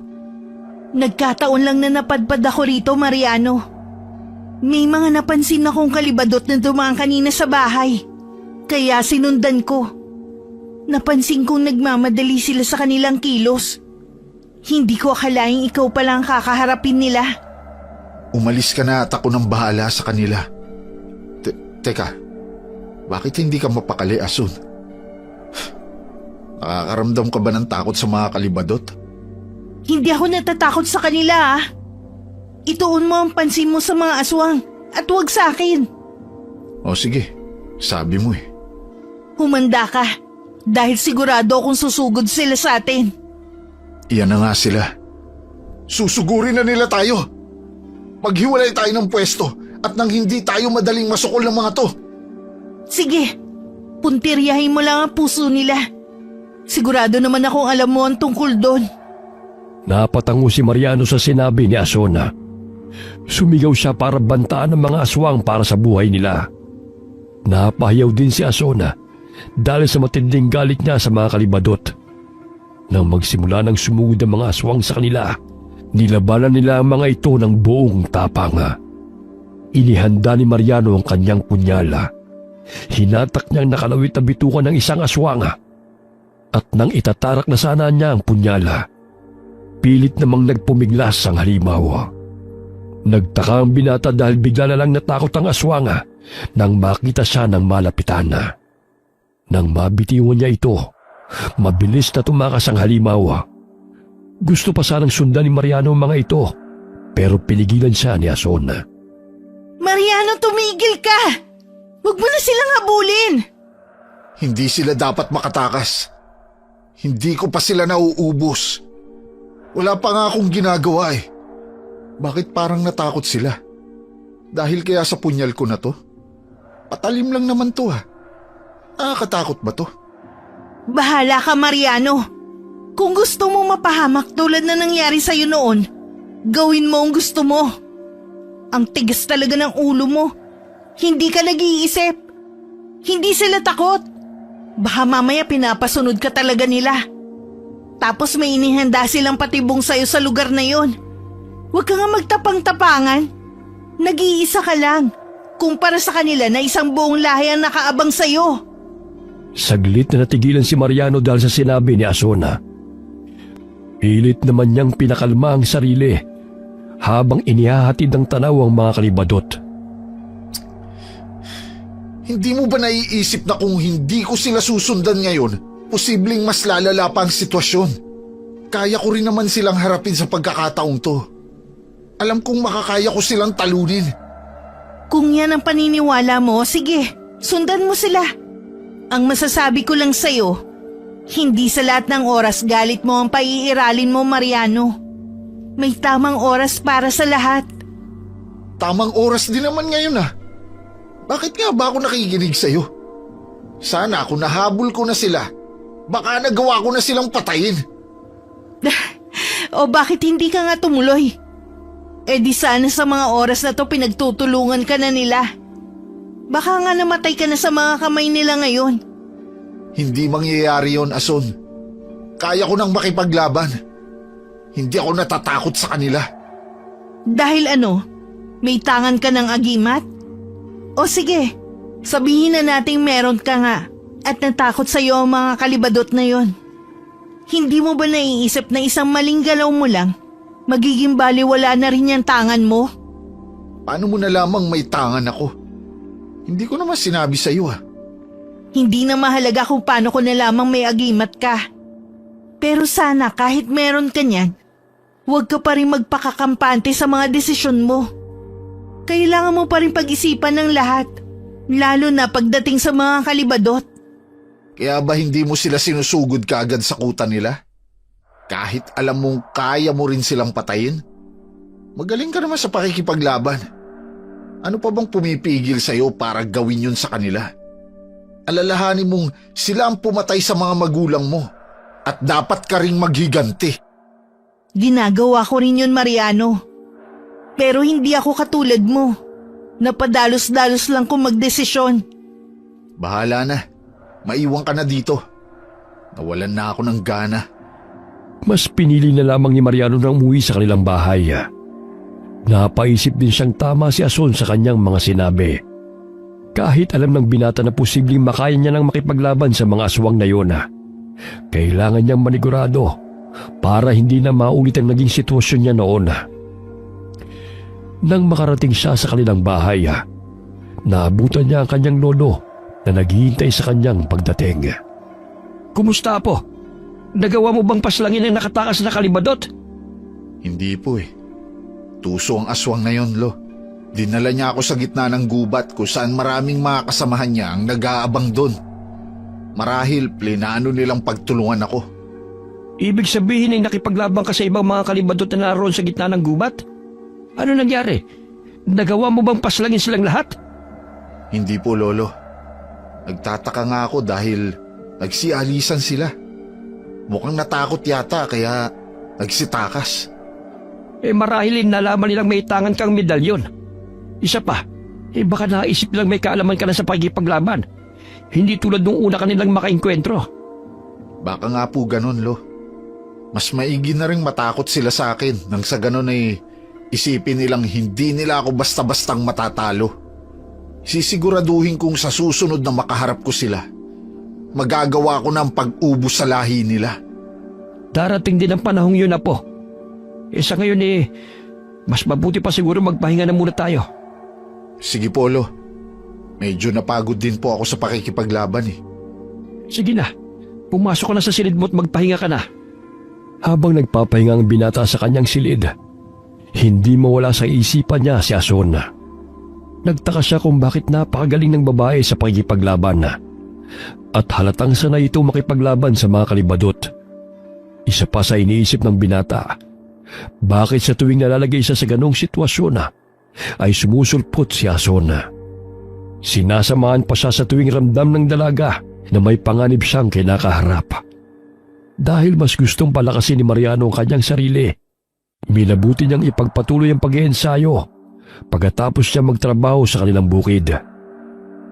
Nagkataon lang na napadpad ako rito, Mariano. May mga napansin akong kalibadot na dumaan kanina sa bahay. Kaya sinundan ko. Napansin kong nagmamadali sila sa kanilang kilos. Hindi ko akalaing ikaw pala ang kakaharapin nila. Umalis ka na at ako nang bahala sa kanila. Teka, bakit hindi ka mapakali, Ason? Nakakaramdam ka ba ng takot sa mga kalibadot? Hindi ako natatakot sa kanila Ituon mo ang pansin mo sa mga aswang at huwag sa akin. O sige, sabi mo Humanda ka dahil sigurado akong susugod sila sa atin. Iyan na nga sila. Susugurin na nila tayo. Maghiwalay tayo ng pwesto at nang hindi tayo madaling masukol ng mga to. Sige, puntiryahin mo lang ang puso nila. Sigurado naman akong alam mo ang tungkol doon. Napatango si Mariano sa sinabi ni Ason. Sumigaw siya para bantaan ang mga aswang para sa buhay nila. Napahiyaw din si Ason dahil sa matinding galit niya sa mga kalibadot. Nang magsimula ng sumugod ang mga aswang sa kanila, nilabanan nila ang mga ito ng buong tapang. Inihanda ni Mariano ang kanyang punyala. Hinatak niyang nakalawit na bitukan ng isang aswang. At nang itatarak na sana niya ang punyala, pilit namang nagpumiglas ang halimaw. Nagtaka ang binata dahil bigla na lang natakot ang aswang nang makita siya ng malapitan. Nang mabitiwan niya ito, mabilis na tumakas ang halimaw. Gusto pa sanang sundan ni Mariano ang mga ito, pero pinigilan siya ni Ason. Mariano, tumigil ka! Huwag mo na silang habulin! Hindi sila dapat makatakas. Hindi ko pa sila nauubos. Wala pa nga akong ginagawa eh. Bakit parang natakot sila? Dahil kaya sa punyal ko na to? Patalim lang naman to ha. Nakakatakot ba to? Bahala ka, Mariano. Kung gusto mo mapahamak tulad na nangyari sa'yo noon, gawin mo ang gusto mo. Ang tigas talaga ng ulo mo. Hindi ka nag-iisip. Hindi sila takot. Baka mamaya pinapasunod ka talaga nila. Tapos may inihanda silang patibong sa'yo sa lugar na yon. Huwag ka nga magtapang-tapangan. Nag-iisa ka lang. Kumpara sa kanila na isang buong lahi ang nakaabang sa'yo. Saglit na natigilan si Mariano dahil sa sinabi ni Asona. Pilit naman niyang pinakalma ang sarili habang inihahatid ng tanaw ang mga kalibadot. Hindi mo ba naiisip na kung hindi ko sila susundan ngayon, posibleng mas lalala pa ang sitwasyon? Kaya ko rin naman silang harapin sa pagkakataong to. Alam kong makakaya ko silang talunin. Kung yan ang paniniwala mo, sige, sundan mo sila. Ang masasabi ko lang sa'yo, hindi sa lahat ng oras galit mo ang paiiralin mo, Mariano. May tamang oras para sa lahat. Tamang oras din naman ngayon ah. Bakit nga ba ako nakikinig sa'yo? Sana kung nahabol ko na sila, baka nagawa ko na silang patayin. O bakit hindi ka nga tumuloy? Eh di sana sa mga oras na to pinagtutulungan ka na nila. Baka nga namatay ka na sa mga kamay nila ngayon. Hindi mangyayari yon, Ason. Kaya ko nang makipaglaban. Hindi ako natatakot sa kanila. Dahil ano? May tangan ka ng agimat? O sige, sabihin na nating meron ka nga at natakot sa'yo ang mga kalibadot na yon. Hindi mo ba naiisip na isang maling galaw mo lang, magiging baliwala na rin yung tangan mo? Paano mo na lamang may tangan ako? Hindi ko naman sinabi sa iyo ah. Hindi na mahalaga kung paano ko na lamang may agimat ka. Pero sana kahit meron ka niyan, huwag ka pa rin magpakakampante sa mga desisyon mo. Kailangan mo pa rin pag-isipan ng lahat, lalo na pagdating sa mga kalibadot. Kaya ba hindi mo sila sinusugod kaagad sa kuta nila? Kahit alam mong kaya mo rin silang patayin? Magaling ka naman sa pakikipaglaban. Ano pa bang pumipigil sa'yo para gawin yun sa kanila? Alalahanin mong sila ang pumatay sa mga magulang mo at dapat ka ring maghiganti. Ginagawa ko rin yun, Mariano. Pero hindi ako katulad mo. Napadalos-dalos lang kung magdesisyon. Bahala na. Maiwan ka na dito. Nawalan na ako ng gana. Mas pinili na lamang ni Mariano na umuwi sa kanilang bahay. Napaisip din siyang tama si Ason sa kanyang mga sinabi. Kahit alam ng binata na posibleng makaya niya nang makipaglaban sa mga aswang na yun, kailangan niyang manigurado para hindi na maulit ang naging sitwasyon niya noon. Nang makarating siya sa kanilang bahay, naabutan niya ang kanyang lolo na naghihintay sa kanyang pagdating. Kumusta po? Nagawa mo bang paslangin ang nakatakas na kalibadot? Hindi po eh. Tuso ang aswang na yon, Lo. Dinala niya ako sa gitna ng gubat kung saan maraming mga kasamahan niya ang nag-aabang doon. Marahil plinano nilang pagtulungan ako. Ibig sabihin ay nakipaglabang ka sa ibang mga kalibadot na naroon sa gitna ng gubat? Ano nangyari? Nagawa mo bang paslangin silang lahat? Hindi po, Lolo. Nagtataka nga ako dahil nagsialisan sila. Mukhang natakot yata kaya nagsitakas. Marahil nalaman nilang may tangan kang medalyon. Isa pa, baka naisip nilang may kaalaman ka na sa pagkipaglaban. Hindi tulad nung una kanilang makainkwentro. Baka nga po ganun, Lo. Mas maigi na rin matakot sila sa akin nang sa ganun ay isipin nilang hindi nila ako basta-bastang matatalo. Sisiguraduhin kong sa susunod na makaharap ko sila, magagawa ko ng pag-ubos sa lahi nila. Darating din ang panahong yun na po. Sa ngayon mas mabuti pa siguro magpahinga na muna tayo. Sige po, Lo. Medyo napagod din po ako sa pakikipaglaban eh. Sige na, pumasok ka na sa silid mo at magpahinga ka na. Habang nagpapahinga ang binata sa kanyang silid, hindi mawala sa isipan niya si Ason. Nagtaka siya kung bakit napakagaling ng babae sa pakikipaglaban at halatang sanay ito makipaglaban sa mga kalibadot. Isa pa sa iniisip ng binata, bakit sa tuwing nalalagay siya sa ganong sitwasyon ay sumusulpot si Ason. Sinasamahan pa siya sa tuwing ramdam ng dalaga na may panganib siyang kinakaharap. Dahil mas gustong palakasin ni Mariano ang kanyang sarili, minabuti niyang ipagpatuloy ang pag-iensayo pagkatapos siya magtrabaho sa kanilang bukid.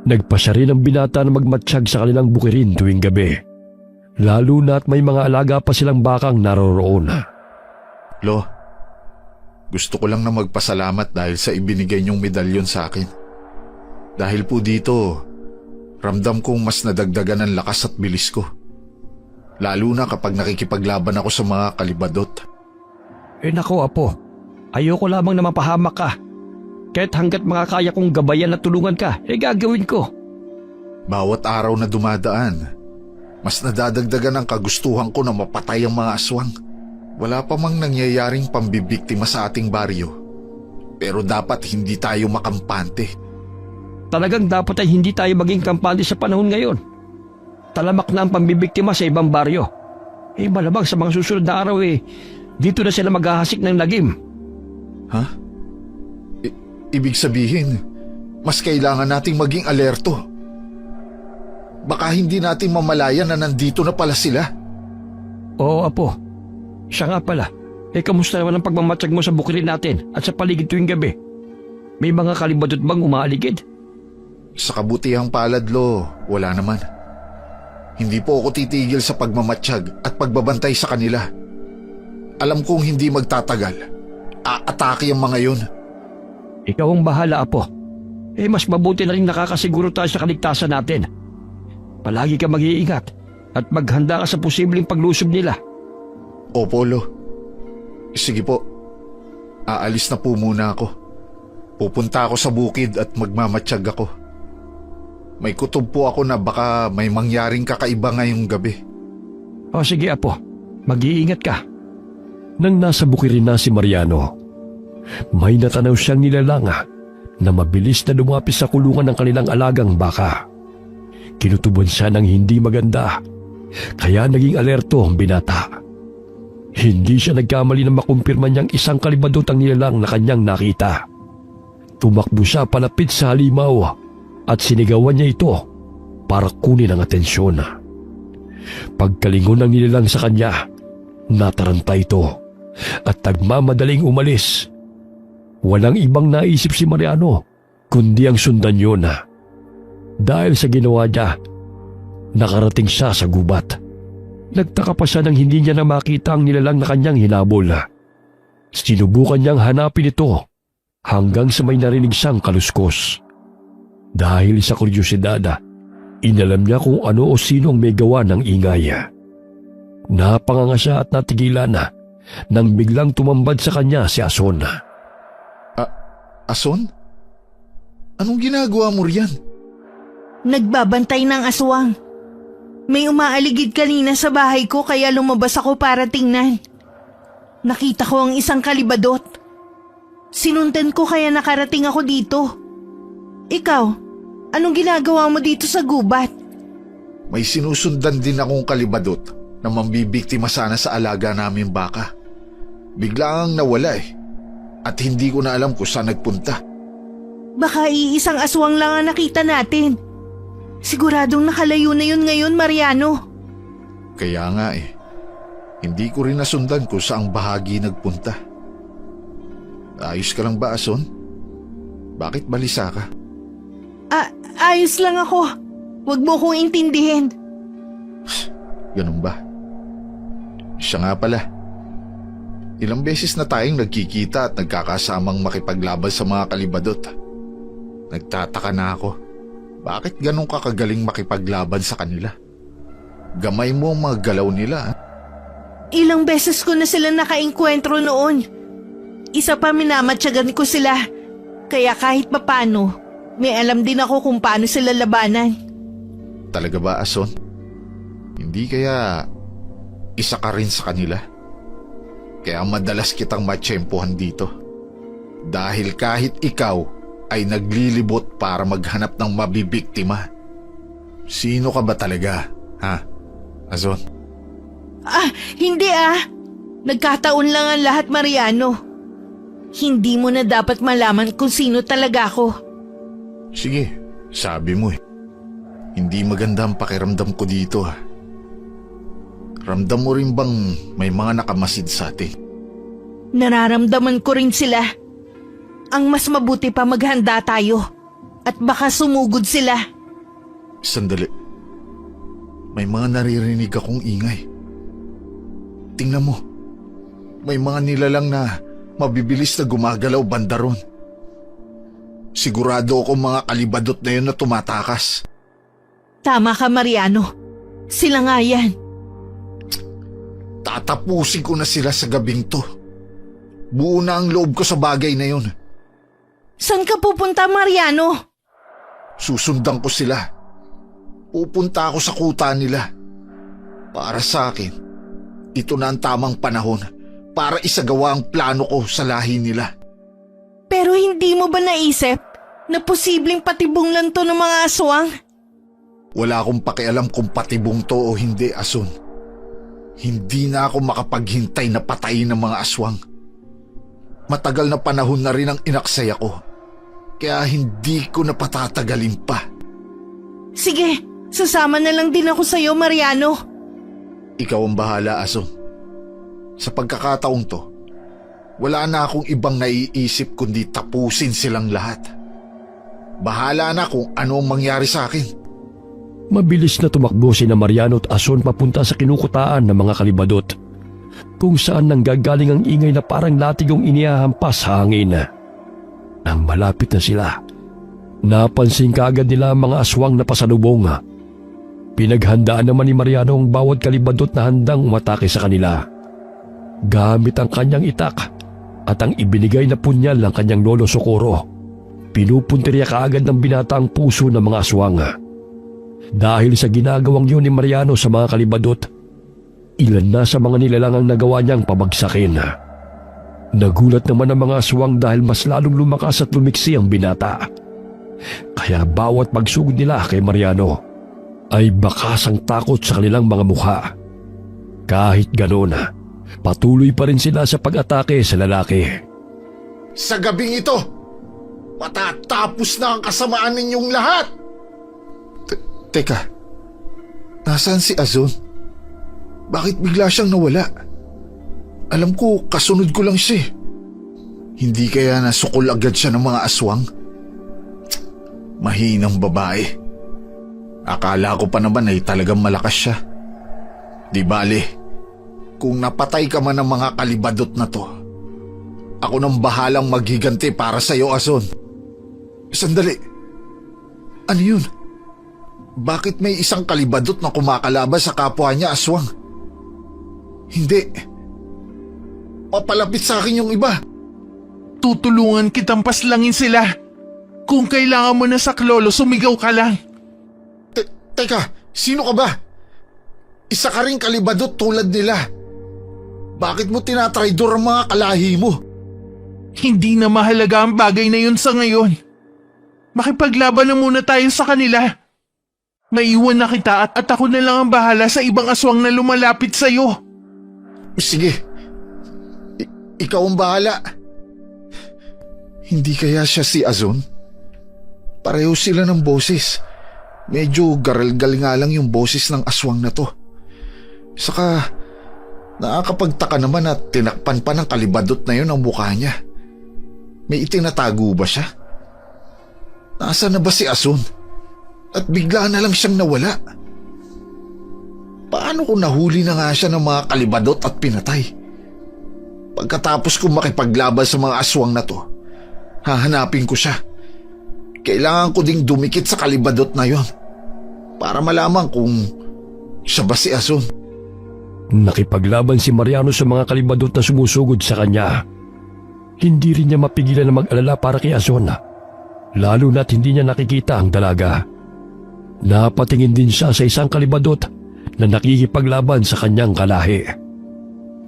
Nagpasya rin ang binata na magmatsyag sa kanilang bukirin tuwing gabi, lalo na at may mga alaga pa silang bakang naroroon. Lo, gusto ko lang na magpasalamat dahil sa ibinigay niyong medalyon sa akin. Dahil po dito, ramdam kong mas nadagdagan ang lakas at bilis ko. Lalo na kapag nakikipaglaban ako sa mga kalibadot. Nako apo, ayoko lamang na mapahamak ka. Kahit hanggat makakaya kong gabayan at tulungan ka, gagawin ko. Bawat araw na dumadaan, mas nadadagdagan ang kagustuhan ko na mapatay ang mga aswang. Wala pa mang nangyayaring pambibiktima sa ating baryo. Pero dapat hindi tayo makampante. Talagang dapat ay hindi tayo maging kampante sa panahon ngayon. Talamak na ang pambibiktima sa ibang baryo. Malamang sa mga susunod na araw dito na sila maghahasik ng lagim. Ha? Ibig sabihin, mas kailangan nating maging alerto. Baka hindi natin mamalayan na nandito na pala sila. Oo apo, siya nga pala. Kamusta naman ang pagmamatsyag mo sa bukirin natin at sa paligid tuwing gabi? May mga kalibadot bang umaaligid? Sa kabutihang palad, Lo, wala naman. Hindi po ako titigil sa pagmamatsyag at pagbabantay sa kanila. Alam kong hindi magtatagal. Aatake ang mga yun. Ikaw ang bahala, apo. Mas mabuti na rin nakakasiguro tayo sa kaligtasan natin. Palagi ka mag-iingat at maghanda ka sa posibleng paglusob nila. Opo, Lo. Sige po. Aalis na po muna ako. Pupunta ako sa bukid at magmamatsyag ako. May kutob po ako na baka may mangyaring kakaiba ngayong gabi. O sige, apo. Mag-iingat ka. Nang nasa bukirin na si Mariano, may natanaw siyang nilalanga na mabilis na lumapis sa kulungan ng kanilang alagang baka. Kinutuban siya ng hindi maganda, kaya naging alerto ang binata. Hindi siya nagkamali na makumpirma niyang isang kalibadot ang nilalang na kanyang nakita. Tumakbo siya palapit sa halimaw at sinigawan niya ito para kunin ang atensyon. Pagkalingon ng nilalang sa kanya, nataranta ito at nagmamadaling umalis. Walang ibang naisip si Mariano kundi ang sundan yun. Dahil sa ginawa niya, nakarating siya sa gubat. Nagtaka pa siya nang hindi niya na makita ang nilalang na kanyang hinabol. Sinubukan niyang hanapin ito hanggang sa may narinig siyang kaluskos. Dahil sa kuryosidad, inalam niya kung ano o sino ang may gawa ng ingay. Napanganga siya at natigilan nang biglang tumambad sa kanya si Ason. Ason? Anong ginagawa mo riyan? Nagbabantay ng aswang. May umaaligid kanina sa bahay ko kaya lumabas ako para tingnan. Nakita ko ang isang kalibadot. Sinundan ko kaya nakarating ako dito. Ikaw, anong ginagawa mo dito sa gubat? May sinusundan din akong kalibadot na mambibiktima sana sa alaga namin baka. Biglang nawala at hindi ko na alam kung saan nagpunta. Baka iisang aswang lang ang nakita natin. Siguradong nakalayo na yun ngayon, Mariano. Kaya nga hindi ko rin nasundan kung saang bahagi nagpunta. Ayos ka lang ba, Ason? Bakit balisa ka? Ayos lang ako. Huwag mo kong intindihin. Ganun ba? Siya nga pala. Ilang beses na tayong nagkikita at nagkakasamang makipaglaban sa mga kalibadot. Nagtataka na ako. Bakit ganun ka kagaling makipaglaban sa kanila? Gamay mo ang mga galaw nila. Ilang beses ko na sila nakaengkwentro noon. Isa pa minamatyagan ko sila. Kaya kahit papano, may alam din ako kung paano sila labanan. Talaga ba, Ason? Hindi kaya isa ka rin sa kanila? Kaya madalas kitang matsyempohan dito. Dahil kahit ikaw ay naglilibot para maghanap ng mabibiktima. Sino ka ba talaga, ha, Ason? Hindi Nagkataon lang ang lahat, Mariano. Hindi mo na dapat malaman kung sino talaga ako. Sige, sabi mo eh. Hindi maganda ang pakiramdam ko dito Ramdam mo rin bang may mga nakamasid sa atin? Nararamdaman ko rin sila. Ang mas mabuti pa maghanda tayo. At baka sumugod sila. Sandali. May mga naririnig akong ingay. Tingnan mo. May mga nilalang na mabibilis na gumagalaw banda ron. Sigurado ako mga kalibadot na yun na tumatakas. Tama ka, Mariano. Sila nga yan. Tatapusin ko na sila sa gabing to. Buo na ang loob ko sa bagay na yun. Saan ka pupunta, Mariano? Susundan ko sila. Pupunta ako sa kuta nila. Para sa akin, ito na ang tamang panahon para isagawa ang plano ko sa lahi nila. Pero hindi mo ba naisip na posibleng patibong lang to ng mga aswang? Wala akong pakialam kung patibong to o hindi, Asun. Hindi na ako makapaghintay na patayin ng mga aswang. Matagal na panahon na rin ang inaksaya ko. Kaya hindi ko na patatagalin pa. Sige, sasama na lang din ako sa'yo, Mariano. Ikaw ang bahala, Asun. Sa pagkakataong to, wala na akong ibang naiisip kundi tapusin silang lahat. Bahala na kung ano ang mangyari sa akin. Mabilis na tumakbo sina Mariano at Asun papunta sa kinukutaan ng mga kalibadot, kung saan nanggagaling ang ingay na parang latigong inihahampas sa hangin. Nang malapit na sila, napansin kaagad nila ang mga aswang na pasalubong. Pinaghandaan naman ni Mariano ang bawat kalibadot na handang umatake sa kanila. Gamit ang kanyang itak at ang ibinigay na punyal ng kanyang lolo Socorro, pinupuntirya kaagad ng binata ang puso ng mga aswang. Dahil sa ginagawang yun ni Mariano sa mga kalibadot, ilan na sa mga nilalang ang nagawa niyang pabagsakin. Nagulat naman ang mga aswang dahil mas lalong lumakas at lumiksi ang binata. Kaya bawat pagsugod nila kay Mariano ay bakas ang takot sa kanilang mga mukha. Kahit ganoon, patuloy pa rin sila sa pag-atake sa lalaki. Sa gabing ito, matatapos na ang kasamaan ninyong lahat! Teka, nasaan si Azon? Bakit bigla siyang nawala? Alam ko, kasunod ko lang siya. Hindi kaya nasukol agad siya ng mga aswang? Mahinang babae. Akala ko pa naman ay talagang malakas siya. Di bale, kung napatay ka man ng mga kalibadot na to, ako nang bahalang maghiganti para sa'yo, Azon. Sandali. Ano yun? Bakit may isang kalibadot na kumakalaban sa kapwa niya, aswang? Hindi. Papalapit sa akin yung iba. Tutulungan kitang paslangin sila. Kung kailangan mo na sa klolo, sumigaw ka lang. Teka, sino ka ba? Isa ka ring kalibadot tulad nila. Bakit mo tinatraidor ang mga kalahi mo? Hindi na mahalaga ang bagay na yun sa ngayon. Makipaglaban na muna tayo sa kanila. Naiwan na kita at ako na lang ang bahala sa ibang aswang na lumalapit sa'yo. Sige. Ikaw ang bahala. Hindi kaya siya si Azon? Pareho sila ng boses. Medyo garalgal nga lang yung boses ng aswang na to. Saka, nakakapagtaka naman at tinakpan pa ng kalibadot na yun ang mukha niya. May itinatago ba siya? Nasaan na ba si Azon? At bigla na lang siyang nawala. Paano kung nahuli na nga siya ng mga kalibadot at pinatay? Pagkatapos ko makipaglaban sa mga aswang na to, hahanapin ko siya. Kailangan ko ding dumikit sa kalibadot na yon para malaman kung siya ba si Azon. Nakipaglaban si Mariano sa mga kalibadot na sumusugod sa kanya. Hindi rin niya mapigilan na mag-alala para kay Azon, lalo na't hindi niya nakikita ang dalaga. Napatingin din siya sa isang kalibadot na nakikipaglaban sa kanyang kalahi.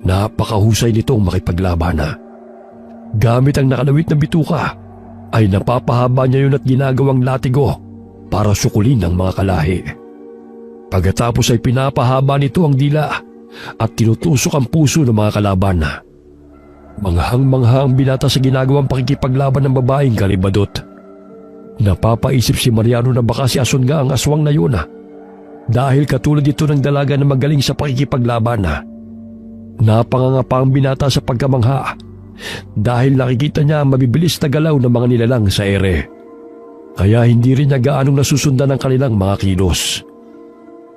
Napakahusay nitong makipaglaban. Gamit ang nakalawit na bituka, ay napapahaba niya yun at ginagawang latigo para sukulin ang mga kalahi. Pagkatapos ay pinapahaba nito ang dila at tinutusok ang puso ng mga kalaban. Manghang-mangha ang binata sa ginagawang pakikipaglaban ng babaeng kalibadot. Napapaisip si Mariano na baka si Ason nga ang aswang na yun dahil katulad ito ng dalaga na magaling sa pakikipaglaban. Napangangapa ang binata sa pagkamangha dahil nakikita niya ang mabibilis na galaw ng mga nilalang sa ere. Kaya hindi rin niya gaanong nasusundan ang kanilang mga kilos.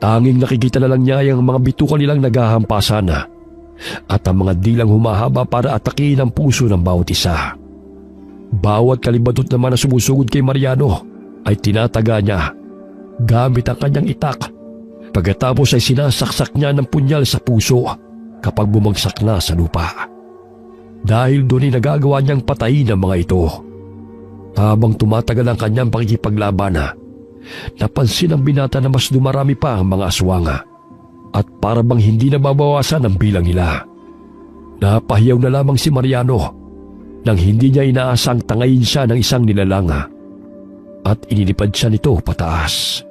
Tanging nakikita na lang niya ang mga bituka nilang naghahampasan at ang mga dilang humahaba para atakihin ang puso ng bawat isa. Bawat kalibadot naman na sumusugod kay Mariano ay tinataga niya gamit ang kanyang itak. Pagkatapos ay sinasaksak niya ng punyal sa puso kapag bumagsak na sa lupa. Dahil doon ay nagagawa niyang patayin ang mga ito. Habang tumatagal ang kanyang pakikipaglaban, napansin ang binata na mas dumarami pa ang mga aswang at para bang hindi nababawasan ang bilang nila. Napahiyaw na lamang si Mariano nang hindi niya inaasang tangayin siya ng isang nilalang at inilipad siya nito pataas.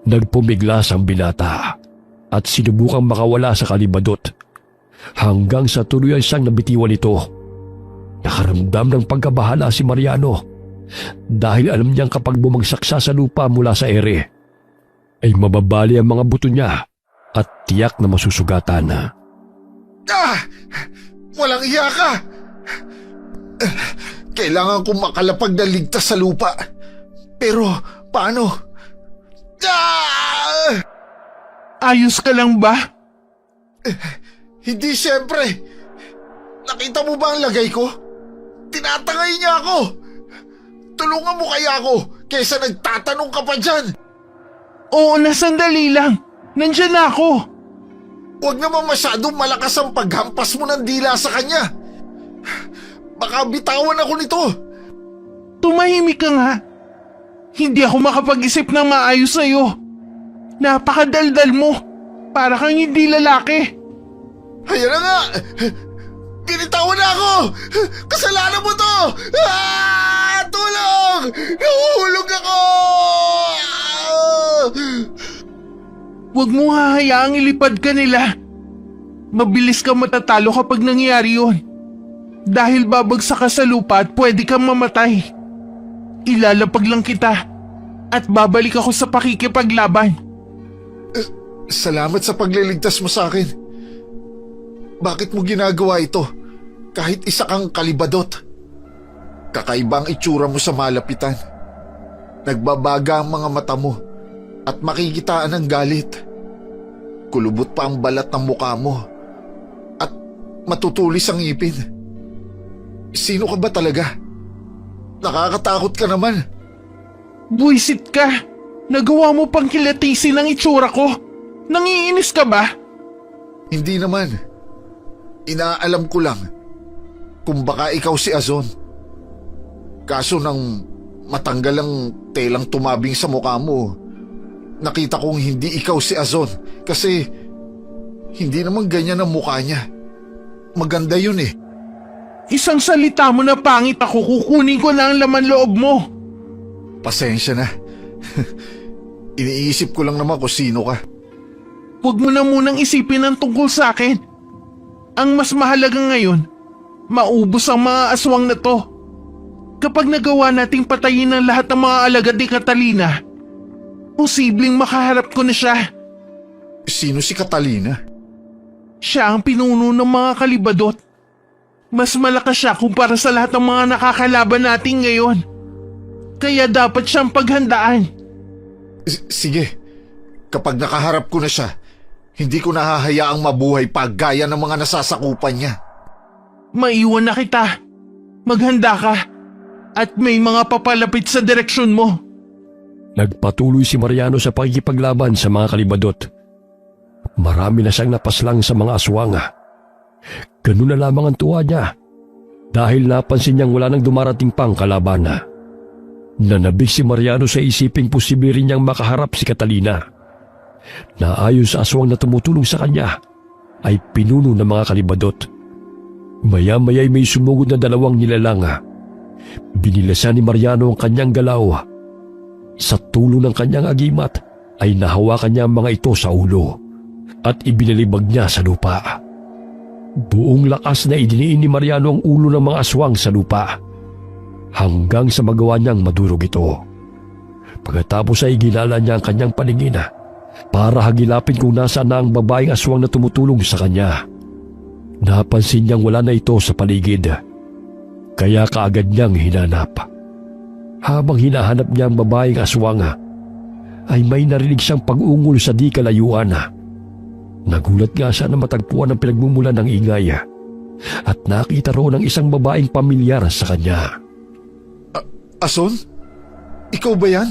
Nagpumiglas ang binata at sinubukang makawala sa kalibadot hanggang sa tuluyan siyang nabitiwan nito. Nakaramdam ng pagkabahala si Mariano dahil alam niyang kapag bumagsak siya sa lupa mula sa ere ay mababali ang mga buto niya at tiyak na masusugatan. Walang iya ka! Kailangan kong makalapag na ligtas sa lupa. Pero paano? Ayos ka lang ba? Hindi siyempre. Nakita mo ba ang lagay ko? Tinatangay niya ako. Tulungan mo kaya ako kaysa nagtatanong ka pa dyan. Oo na, sandali lang. Nandyan na ako. Huwag naman masyadong malakas ang paghampas mo ng dila sa kanya. Baka bitawan ako nito. Tumahimik ka nga. Hindi ako makapag-isip ng maayos sa'yo. Napakadaldal mo. Para kang hindi lalaki. Ayan na nga. Binitawan na ako. Kasalanan mo to. Tulong! Nahuhulog ako! Huwag mo hahayaang ilipad ka nila. Mabilis kang matatalo kapag nangyari yun. Dahil babagsak ka sa lupa at pwede kang mamatay. Ilalapag lang kita at babalik ako sa pakikipaglaban. Salamat sa pagliligtas mo sa akin. Bakit mo ginagawa ito kahit isa kang kalibadot? Kakaiba ang itsura mo sa malapitan. Nagbabaga ang mga mata mo at makikitaan ang galit. Kulubot pa ang balat ng mukha mo at matutulis ang ngipin. Sino ka ba talaga? Nakakatakot ka naman. Buisit ka. Nagawa mo pang kilatisin ang itsura ko. Nangiinis ka ba? Hindi naman. Inaalam ko lang kung baka ikaw si Azon. Kaso nang matanggal ang telang tumabing sa mukha mo, nakita kong hindi ikaw si Azon kasi hindi naman ganyan ang mukha niya. Maganda yun eh. Isang salita mo na pangit ako, kukunin ko na ang laman loob mo. Pasensya na. Iniisip ko lang naman kung sino ka. Huwag mo na munang isipin ang tungkol sa akin. Ang mas mahalaga ngayon, maubos ang mga aswang na to. Kapag nagawa nating patayin ang lahat ng mga alagad ni Catalina, posibleng makaharap ko na siya. Sino si Catalina? Siya ang pinuno ng mga kalibadot. Mas malakas siya kumpara sa lahat ng mga nakakalaban natin ngayon. Kaya dapat siyang paghandaan. Sige, kapag nakaharap ko na siya, hindi ko nahahayaang mabuhay pa gaya ng mga nasasakupan niya. Maiwan na kita. Maghanda ka. At may mga papalapit sa direksyon mo. Nagpatuloy si Mariano sa pakikipaglaban sa mga kalibadot. Marami na siyang napaslang sa mga aswang. Ganun na lamang ang tuwa niya dahil napansin niyang wala nang dumarating pang kalaban. Nanabig si Mariano sa isiping posible rin niyang makaharap si Catalina. Na ayon sa aswang na tumutulong sa kanya ay pinuno ng mga kalibadot. Maya-maya'y may sumugod na dalawang nilalang. Binilasan ni Mariano ang kanyang galaw. Sa tulong ng kanyang agimat ay nahawakan niya ang mga ito sa ulo at ibinalibag niya sa lupa. Buong lakas na idiniin ni Mariano ang ulo ng mga aswang sa lupa hanggang sa magawa niyang madurog ito. Pagkatapos ay ginala niya ang kanyang paningin para hagilapin kung nasaan na ang babaeng aswang na tumutulong sa kanya. Napansin niyang wala na ito sa paligid, kaya kaagad niyang hinanap. Habang hinahanap niya ang babaeng aswang, ay may narinig siyang pag-ungol sa di kalayuan. Nagulat nga siya na matagpuan ang pinagmumulan ng ingay at nakita roon ang isang babaeng pamilyar sa kanya. Ason? Ikaw ba yan?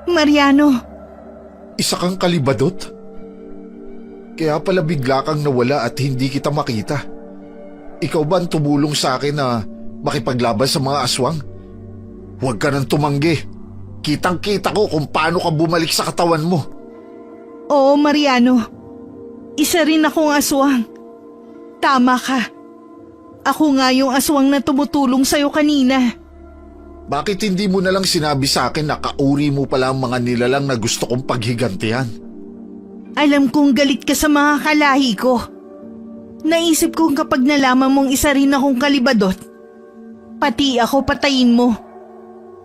Mariano, Isa kang kalibadot? Kaya pala bigla kang nawala at hindi kita makita. Ikaw ba ang tumulong sa akin na makipaglaban sa mga aswang? Huwag ka nang tumanggi. Kitang-kita ko kung paano ka bumalik sa katawan mo. oo Mariano. Isa rin akong aswang. Tama ka. Ako nga yung aswang na tumutulong sa'yo kanina. Bakit hindi mo na lang sinabi sa akin na kauri mo pala ang mga nilalang na gusto kong paghigantihan? Alam kong galit ka sa mga kalahi ko. Naisip kong kapag nalaman mong isa rin akong kalibadot, pati ako patayin mo.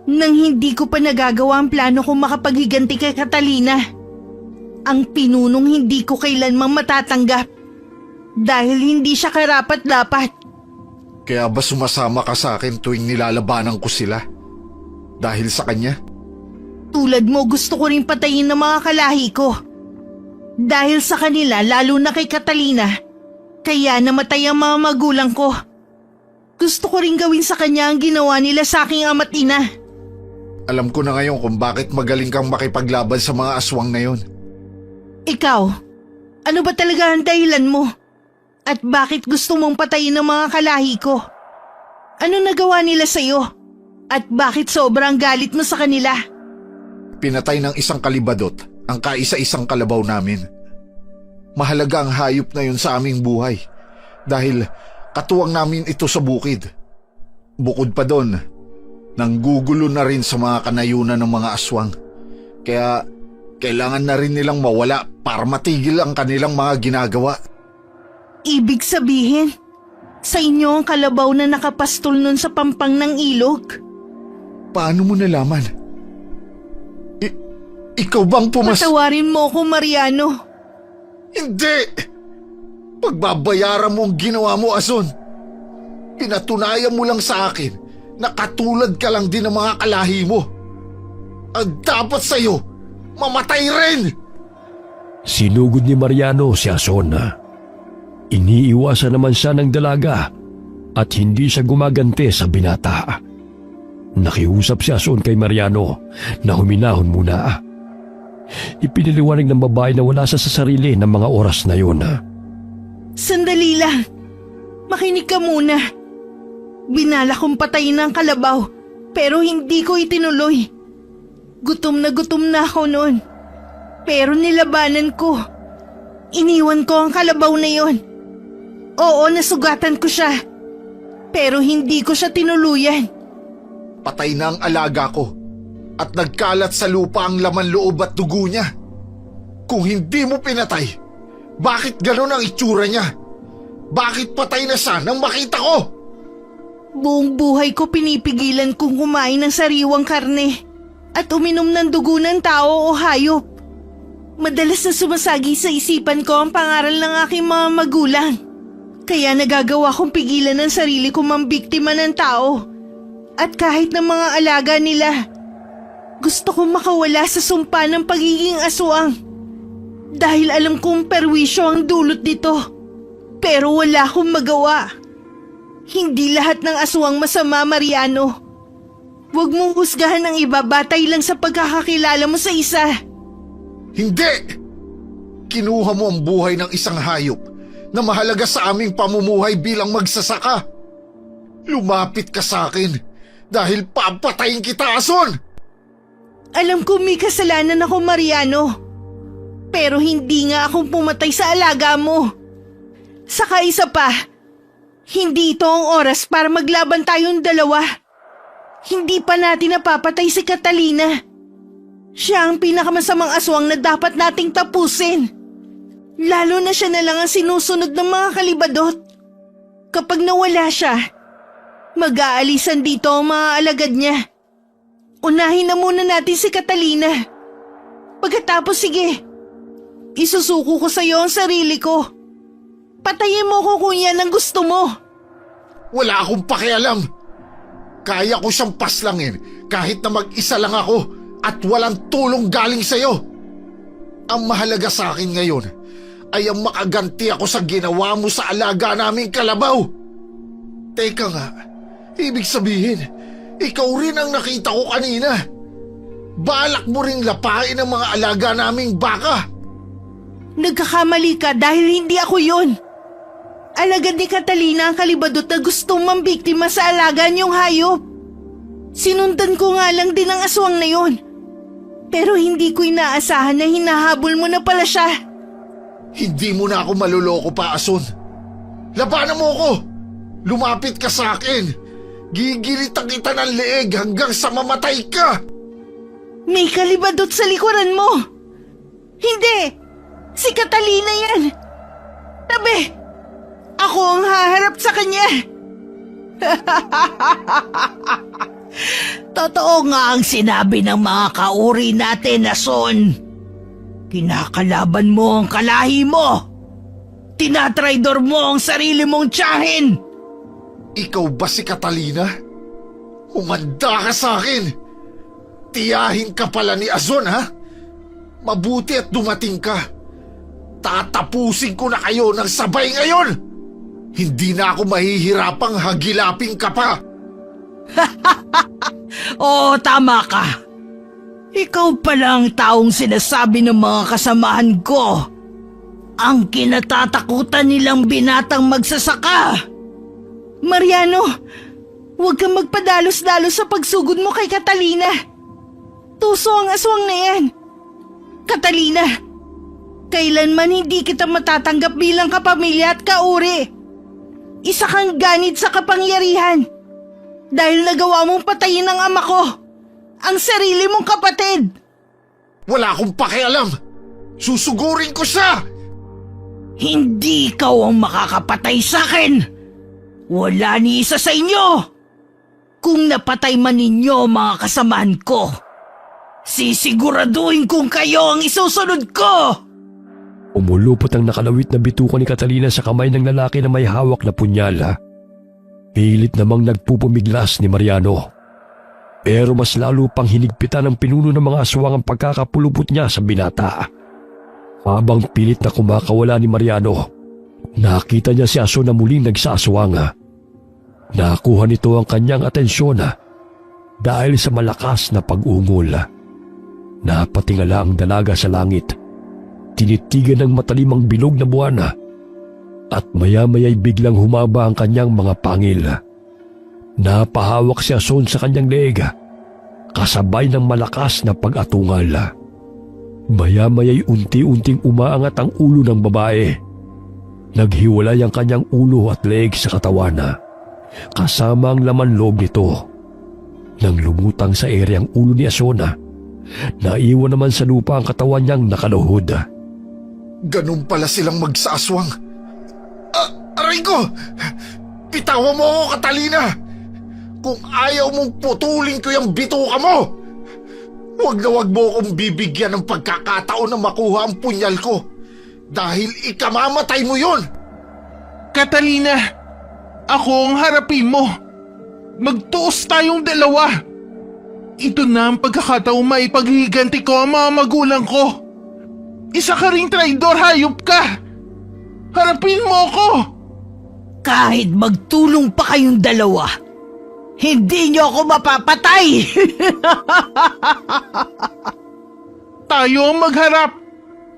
Nang hindi ko pa nagagawa ang plano kong makapaghiganti kay Catalina. Ang pinunong hindi ko kailanmang matatanggap dahil hindi siya karapat-dapat. Kaya ba sumasama ka sa akin tuwing nilalabanan ko sila? Dahil sa kanya? Tulad mo, gusto ko rin patayin ng mga kalahi ko. Dahil sa kanila, lalo na kay Catalina, kaya namatay ang mga magulang ko. Gusto ko rin gawin sa kanya ang ginawa nila sa aking ama't ina. Alam ko na ngayon kung bakit magaling kang makipaglaban sa mga aswang na yon. Ikaw, ano ba talaga ang dahilan mo? At bakit gusto mong patayin ng mga kalahi ko? Ano nagawa nila sa'yo? At bakit sobrang galit mo sa kanila? Pinatay ng isang kalibadot ang kaisa-isang kalabaw namin. Mahalaga ang hayop na yun sa aming buhay dahil katuwang namin ito sa bukid. Bukod pa doon, nanggugulo na rin sa mga kanayunan ng mga aswang. Kaya kailangan na rin nilang mawala para matigil ang kanilang mga ginagawa. Ibig sabihin, sa inyo ang kalabaw na nakapastol nun sa pampang ng ilog? Paano mo nalaman? Ikaw bang Patawarin mo ko, Mariano. Hindi! Pagbabayaran mo ang ginawa mo, Ason. Pinatunayan mo lang sa akin na katulad ka lang din ng mga kalahi mo. Ang dapat sa'yo, mamatay rin! Sinugod ni Mariano si Ason. Iniiwasan naman siya ng dalaga at hindi siya gumagante sa binata. Nakiusap si Ason kay Mariano na huminahon muna. Ipiniliwanag ng babae na wala siya sa sarili ng mga oras na yun. Sandali lang. Makinig ka muna. Binala kong patayin ang kalabaw pero hindi ko itinuloy. Gutom na ako noon. Pero nilabanan ko. Iniwan ko ang kalabaw na yon. Oo, nasugatan ko siya. Pero hindi ko siya tinuluyan. Patay na ang alaga ko at nagkalat sa lupa ang laman loob at dugo niya. Kung hindi mo pinatay, bakit ganon ang itsura niya? Bakit patay na siya nang makita ko? Buong buhay ko pinipigilan kong kumain ng sariwang karne at uminom ng dugo ng tao o hayop. Madalas na sumasagi sa isipan ko ang pangaral ng aking mga magulang. Kaya nagagawa kong pigilan ang sarili kong mambiktima ng tao. At kahit ng mga alaga nila, gusto kong makawala sa sumpa ng pagiging aswang. Dahil alam kong perwisyo ang dulot nito. Pero wala akong magawa. Hindi lahat ng aswang masama, Mariano. Huwag mong husgahan ang iba batay lang sa pagkakakilala mo sa isa. Hindi! Kinuha mo ang buhay ng isang hayop na mahalaga sa aming pamumuhay bilang magsasaka. Lumapit ka sa akin dahil papatayin kita, Ason! Alam ko may kasalanan ako, Mariano. Pero hindi nga akong pumatay sa alaga mo. Saka isa pa, hindi ito ang oras para maglaban tayong dalawa. Hindi pa natin napapatay si Catalina. Siya ang pinakamasamang aswang na dapat nating tapusin. Lalo na siya na lang ang sinusunod ng mga kalibadot. Kapag nawala siya, mag-aalisan dito ang mga alagad niya. Unahin na muna natin si Catalina. Pagkatapos sige, isusuko ko sa iyo ang sarili ko. Patayin mo ko kung yan ang gusto mo. Wala akong pakialam. Kaya ko siyang paslangin kahit na mag-isa lang ako at walang tulong galing sa'yo. Ang mahalaga sa akin ngayon ay ang makaganti ako sa ginawa mo sa alaga naming kalabaw. Teka nga, ibig sabihin, ikaw rin ang nakita ko kanina. Balak mo ring lapain ang mga alaga naming baka. Nagkakamali ka dahil hindi ako yun. Alagad ni Catalina ang kalibadot na gustong mambiktima sa alaga niyong hayop. Sinundan ko nga lang din ang aswang na yun. Pero hindi ko inaasahan na hinahabol mo na pala siya. Hindi mo na ako maluloko pa, Ason. Labanan mo ko. Lumapit ka sa akin. Gigilitan kita ng leeg hanggang sa mamatay ka. May kalibadot sa likuran mo. Hindi! Si Catalina yan! Tabi! Ako ang haharap sa kanya! Totoo nga ang sinabi ng mga kauri natin, Ason. Kinakalaban mo ang kalahi mo. Tinatraidor mo ang sarili mong tiyahin. Ikaw ba si Catalina? Humanda ka sa akin. Tiyahin ka pala ni Azon, ha? Mabuti at dumating ka. Tatapusin ko na kayo ng sabay ngayon. Hindi na ako mahihirapang hagilapin ka pa. Oo, tama ka. Ikaw pala ang taong sinasabi ng mga kasamahan ko. Ang kinatatakutan nilang binatang magsasaka. Mariano, huwag kang magpadalos-dalos sa pagsugod mo kay Catalina. Tuso ang aswang na yan. Catalina, kailanman hindi kita matatanggap bilang kapamilya at kauri. Isa kang ganid sa kapangyarihan. Dahil nagawa mong patayin ang ama ko, ang sarili mong kapatid. Wala akong pakialam. Susugurin ko siya. Hindi ikaw ang makakapatay sa akin. Wala ni isa sa inyo. Kung napatay man ninyo mga kasamahan ko, sisiguraduhin kong kayo ang isusunod ko. Umulupot ang nakalawit na bituka ni Catalina sa kamay ng lalaki na may hawak na punyal. Pilit namang nagpupumiglas ni Mariano. Pero mas lalo pang hinigpitan ng pinuno ng mga aswang ang pagkakapulupot niya sa binata. Habang pilit na kumakawala ni Mariano, nakita niya si Ason na muling nagsaswang. Nakuha nito ang kanyang atensyon dahil sa malakas na pag-ungol. Napatingala ang dalaga sa langit. Tinitigan ng matalimang bilog na buwan at maya-maya'y biglang humaba ang kanyang mga pangil. Napahawak si Ason sa kanyang leeg, kasabay ng malakas na pag-atungal. Maya-maya'y unti-unting umaangat ang ulo ng babae. Naghiwalay ang kanyang ulo at leeg sa katawan, kasama ang laman loob nito. Nang lumutang sa ere ang ulo ni Ason, naiwan naman sa lupa ang katawan niyang nakaluhod. Ganun pala silang magsaswang. Aray ko! Bitawan mo ako, Catalina! Kung ayaw mong putulin ko yung bituka mo, huwag na huwag mo akong bibigyan ng pagkakataon na makuha ang punyal ko dahil ikamamatay mo yon. Catalina, ako ang harapin mo. Magtuos tayong dalawa. Ito na ang pagkakataong maipaghiganti ko ang mga magulang ko. Isa ka ring traidor, hayop ka. Harapin mo ako. Kahit magtulong pa kayong dalawa, hindi niyo ako mapapatay. Tayo ang magharap.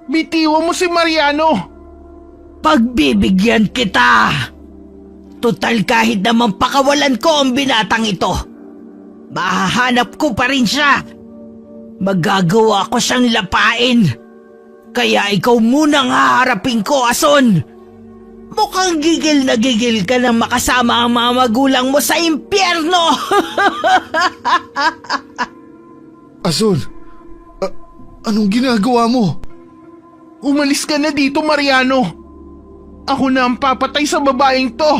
Bitiwan mo si Mariano. Pagbibigyan kita. Total kahit naman pakawalan ko ang binatang ito, mahahanap ko pa rin siya. Magagawa ko siyang lapain. Kaya ikaw munang haharapin ko, Ason. Mukhang gigil na gigil ka na makasama ang mga magulang mo sa impyerno. Azon, anong ginagawa mo? Umalis ka na dito, Mariano. Ako na ang papatay sa babaeng to.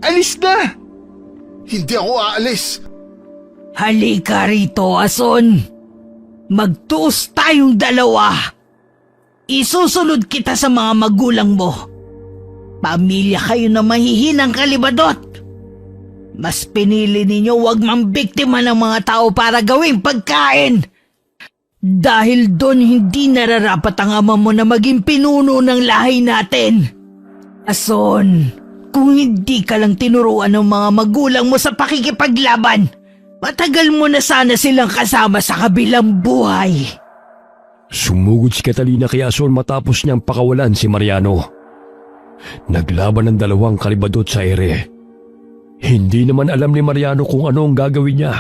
Alis na! Hindi ako aalis. Halika rito, Ason. Magtuos tayong dalawa. Isusunod kita sa mga magulang mo. Pamilya kayo na mahihinang kalibadot. Mas pinili ninyo wag mambiktima ng mga tao para gawing pagkain. Dahil doon hindi nararapat ang ama mo na maging pinuno ng lahi natin. Ason, kung hindi ka lang tinuruan ng mga magulang mo sa pakikipaglaban, matagal mo na sana silang kasama sa kabilang buhay. Sumugod si Catalina kay Ason matapos niyang pakawalan si Mariano. Naglaban ng dalawang kalibadot sa ere. Hindi naman alam ni Mariano kung ano ang gagawin niya.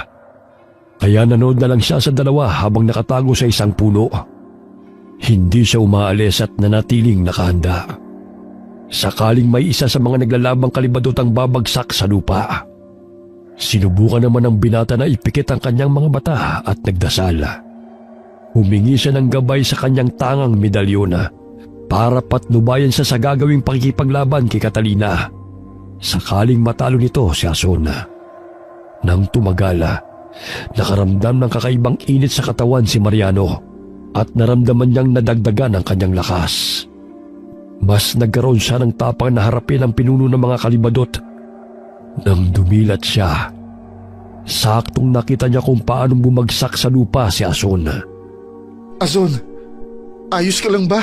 Kaya nanood na lang siya sa dalawa habang nakatago sa isang puno. Hindi siya umaalis at nanatiling nakahanda. Sakaling may isa sa mga naglalabang kalibadot ang babagsak sa lupa. Sinubukan naman ng binata na ipikit ang kanyang mga mata at nagdasal. Humingi siya ng gabay sa kanyang tangang medalyon para patnubayan siya sa gagawing pakikipaglaban kay Catalina. Sakaling matalo nito si Ason. Nang tumagala, nakaramdam ng kakaibang init sa katawan si Mariano at naramdaman niyang nadagdagan ang kanyang lakas. Mas nagkaroon siya ng tapang na harapin ang pinuno ng mga kalibadot. Nang dumilat siya, saktong nakita niya kung paano bumagsak sa lupa si Ason. Ason, ayos ka lang ba?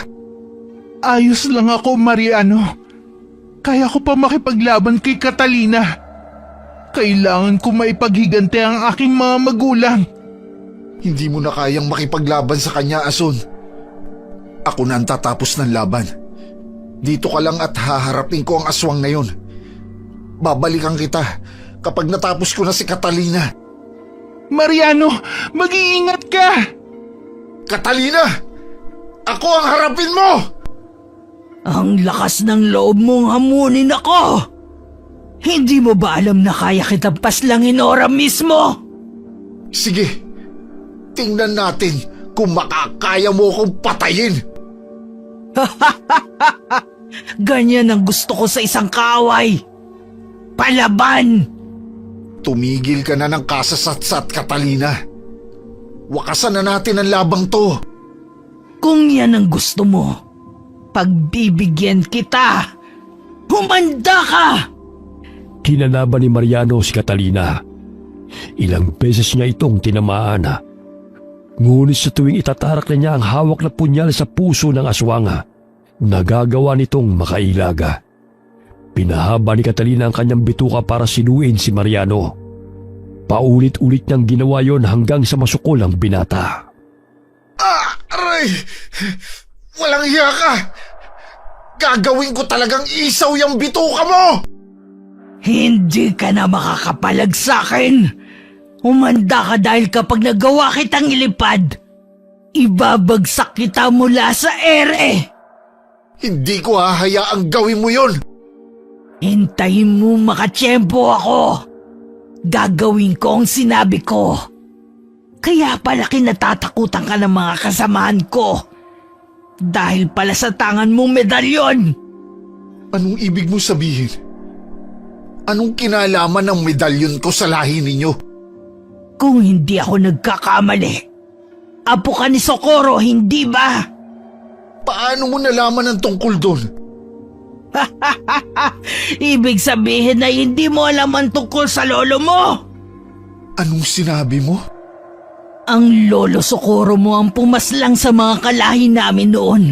Ayos lang ako, Mariano. Kaya ko pa makipaglaban kay Catalina. Kailangan ko maipaghiganti ang aking mga magulang. Hindi mo na kayang makipaglaban sa kanya, Ason. Ako na ang tatapos ng laban. Dito ka lang at haharapin ko ang aswang na yun. Babalikan kita kapag natapos ko na si Catalina. Mariano, mag-iingat ka! Catalina! Ako ang harapin mo! Ang lakas ng loob mong hamunin ako! Hindi mo ba alam na kaya kitang paslangin ora mismo? Sige, tingnan natin kung makakaya mo akong patayin. Ganyan ang gusto ko sa isang kaaway. Palaban! Tumigil ka na ng kasasatsat, Catalina. Wakasan na natin ang labang to. Kung yan ang gusto mo, pagbibigyan kita. Humanda ka! Kinalaban ni Mariano si Catalina. Ilang beses niya itong tinamaan. Ngunit sa tuwing itatarak na niya ang hawak na punyal sa puso ng aswang, nagagawa nitong makailaga. Pinahaba ni Catalina ang kanyang bituka para sinuin si Mariano. Paulit-ulit niyang ginawa yon hanggang sa masukol ang binata. Aray! Walang hiya ka! Gagawin ko talagang isaw yung bituka mo! Hindi ka na makakapalag sa akin. Humanda ka dahil kapag nagawa kitang ilipad, ibabagsak kita mula sa ere. Hindi ko hahayaang gawin mo yon! Hintayin mo makatsyempo ako. Gagawin ko ang sinabi ko. Kaya pala kinatatakutan ka ng mga kasamahan ko. Dahil pala sa tangan mong medalyon. Anong ibig mo sabihin? Anong kinalaman ng medalyon ko sa lahi ninyo? Kung hindi ako nagkakamali, apo ka ni Socorro, hindi ba? Paano mo nalaman ang tungkol doon? Ibig sabihin na hindi mo alam ang tungkol sa lolo mo. Anong sinabi mo? Ang lolo Socorro mo ang pumaslang sa mga kalahi namin noon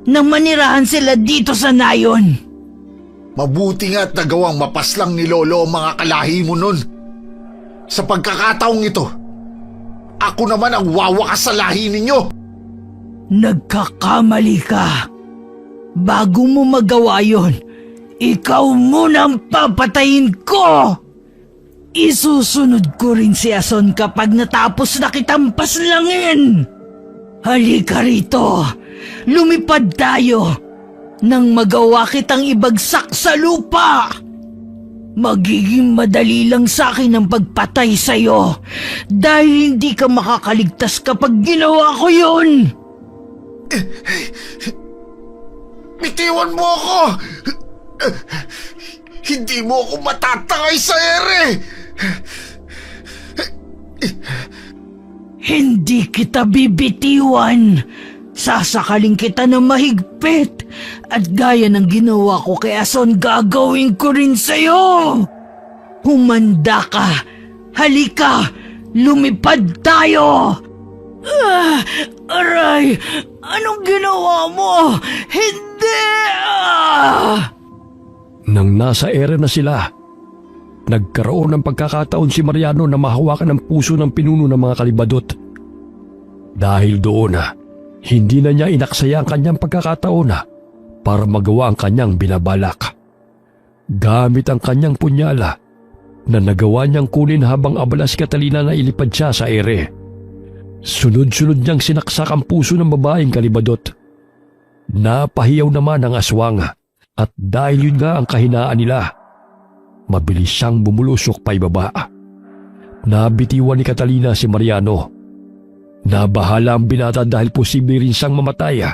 nang manirahan sila dito sa nayon. Mabuti nga at nagawang mapaslang ni Lolo ang mga kalahi mo nun. Sa pagkakataong ito, ako naman ang wawakas sa lahi ninyo. Nagkakamali ka. Bago mo magawa yon, ikaw muna ang papatayin ko. Isusunod ko rin si Ason kapag natapos na kitang paslangin. Halika rito. Lumipad tayo. Nang magawa kitang ibagsak sa lupa. Magiging madali lang sa akin ang pagpatay sa'yo dahil hindi ka makakaligtas kapag ginawa ko yun. bitiwan mo ako! Hindi mo ako matatangay sa ere! Hindi kita bibitiwan. Sasakaling kita ng mahigpit. At gaya ng ginawa ko kay Ason, gagawin ko rin sa'yo. Humanda ka. Halika. Lumipad tayo. Aray! Anong ginawa mo? Hindi! Nang nasa ere na sila, nagkaroon ng pagkakataon si Mariano na mahawakan ang puso ng pinuno ng mga kalibadot. Dahil doon hindi na niya inaksaya ang kanyang pagkakataon para magawa ang kanyang binabalak. Gamit ang kanyang punyala na nagawa niyang kunin habang abala si Catalina na ilipad siya sa ere. Sunod-sunod niyang sinaksak ang puso ng babaeng kalibadot. Napahiyaw naman ang aswang at dahil yun nga ang kahinaan nila, mabilis siyang bumulusok paibaba. Nabitiwan ni Catalina si Mariano. Nabahala ang binata dahil posible rin siyang mamatay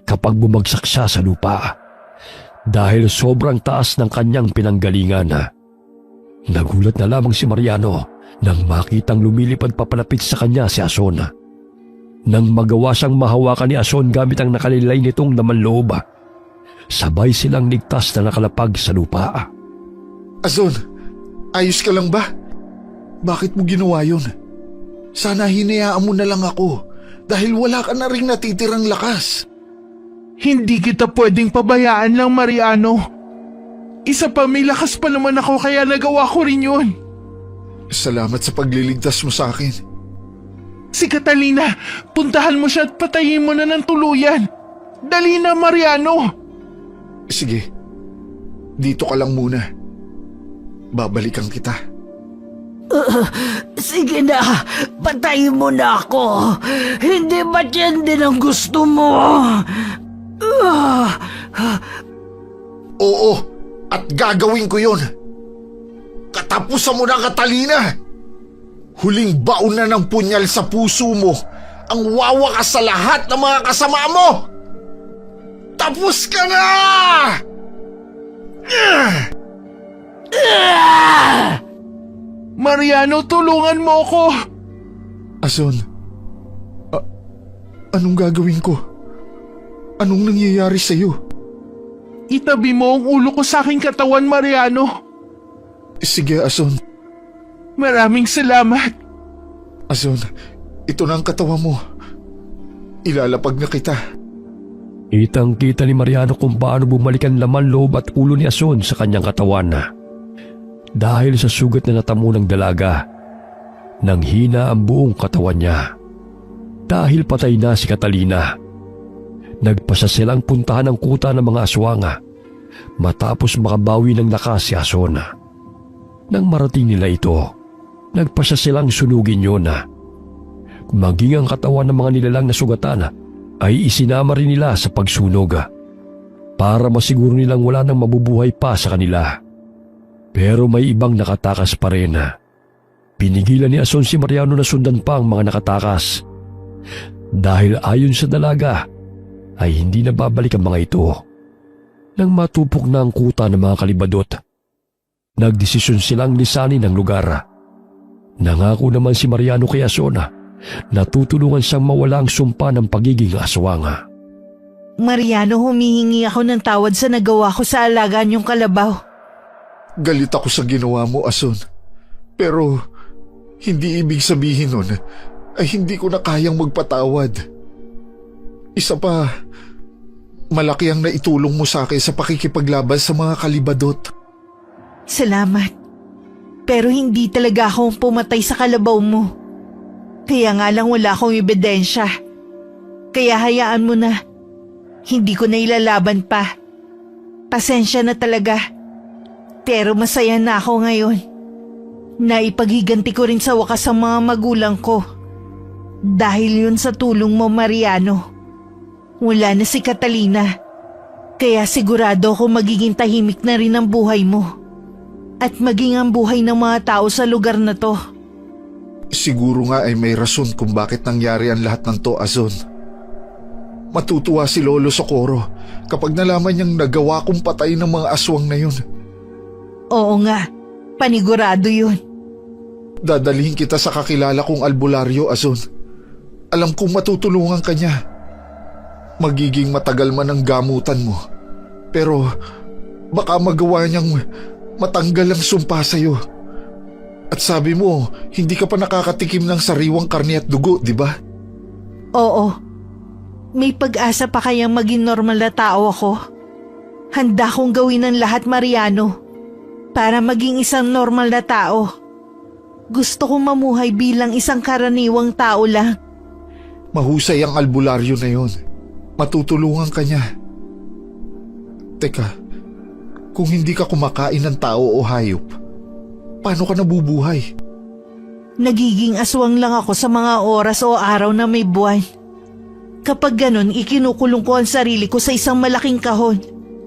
kapag bumagsak siya sa lupa. Dahil sobrang taas ng kanyang pinanggalingan. Nagulat na lamang si Mariano nang makitang lumilipad papalapit sa kanya si Ason. Nang magawa siyang mahawakan ni Ason gamit ang nakalilay nitong namanloob, sabay silang ligtas na nakalapag sa lupa. Ason, ayos ka lang ba? Bakit mo ginawa yun? Sana hinayaan mo na lang ako dahil wala ka na ring natitirang lakas. Hindi kita pwedeng pabayaan lang, Mariano. Isa pa, may lakas pa naman ako kaya nagawa ko rin yun. Salamat sa pagliligtas mo sa akin. Si Catalina, puntahan mo siya at patayin mo na ng tuluyan. Dali na, Mariano. Sige, dito ka lang muna. Babalikan kita. Sige na, patayin mo na ako. Hindi ba yan din ang gusto mo? Oo, at gagawin ko yun. Katapusan mo na, Catalina. Huling baon na ng punyal sa puso mo ang wawakas sa lahat ng mga kasama mo. Tapos ka na! Mariano, tulungan mo ako. Ason, anong gagawin ko? Anong nangyayari sa'yo? Itabi mo ang ulo ko sa aking katawan, Mariano. Sige, Ason. Maraming salamat. Ason, ito na ang katawan mo. Ilalapag na kita. Kitang-kita ni Mariano kung paano bumalik ang laman, loob at ulo ni Ason sa kanyang katawan. Dahil sa sugat na natamo ng dalaga, nanghina ang buong katawan niya. Dahil patay na si Catalina, nagpasa silang puntahan ang kuta ng mga aswanga matapos makabawi ng lakas si Ason. Nang marating nila ito, nagpasa silang sunugin yun. Maging ang katawan ng mga nilalang na sugatan ay isinama rin nila sa pagsunog para masiguro nilang wala nang mabubuhay pa sa kanila. Pero may ibang nakatakas pa rin. Pinigilan ni Ason si Mariano na sundan pa ang mga nakatakas. Dahil ayon sa dalaga, ay hindi na babalik ang mga ito. Nang matupok na ang kuta ng mga kalibadot, nagdesisyon silang lisanin ang lugar. Nangako naman si Mariano kay Ason na tutulungan siyang mawala ang sumpa ng pagiging aswanga. Mariano, humihingi ako ng tawad sa nagawa ko sa alaga niyong kalabaw. Galit ako sa ginawa mo, Ason. Pero hindi ibig sabihin nun ay hindi ko na kayang magpatawad. Isa pa, malaki ang naitulong mo sa akin sa pakikipaglaban sa mga kalibadot. Salamat. Pero hindi talaga akong pumatay sa kalabaw mo. Kaya nga lang wala akong ebidensya. Kaya hayaan mo na. Hindi ko na ilalaban pa. Pasensya na talaga. Pero masaya na ako ngayon. Naipagiganti ko rin sa wakas ang mga magulang ko. Dahil yun sa tulong mo, Mariano. Wala na si Catalina. Kaya sigurado ako magiging tahimik na rin ang buhay mo. At maging ang buhay ng mga tao sa lugar na to. Siguro nga ay may rason kung bakit nangyari ang lahat ng to, Ason. Matutuwa si Lolo Socorro kapag nalaman niyang nagawa kong patay ng mga aswang na yun. Oo nga, panigurado yun. Dadalhin kita sa kakilala kong albularyo, Azon. Alam kong matutulungan ka niya. Magiging matagal man ang gamutan mo. Pero baka magawa niyang matanggal ang sumpa sa'yo. At sabi mo, hindi ka pa nakakatikim ng sariwang karne at dugo, di ba? Oo. May pag-asa pa kayang maging normal na tao ako? Handa kong gawin ang lahat, Mariano, para maging isang normal na tao. Gusto kong mamuhay bilang isang karaniwang tao lang. Mahusay ang albularyo na yon. Matutulungan ka niya. Teka, kung hindi ka kumakain ng tao o hayop, paano ka nabubuhay? Nagiging aswang lang ako sa mga oras o araw na may buwan. Kapag ganon, ikinukulong ko ang sarili ko sa isang malaking kahon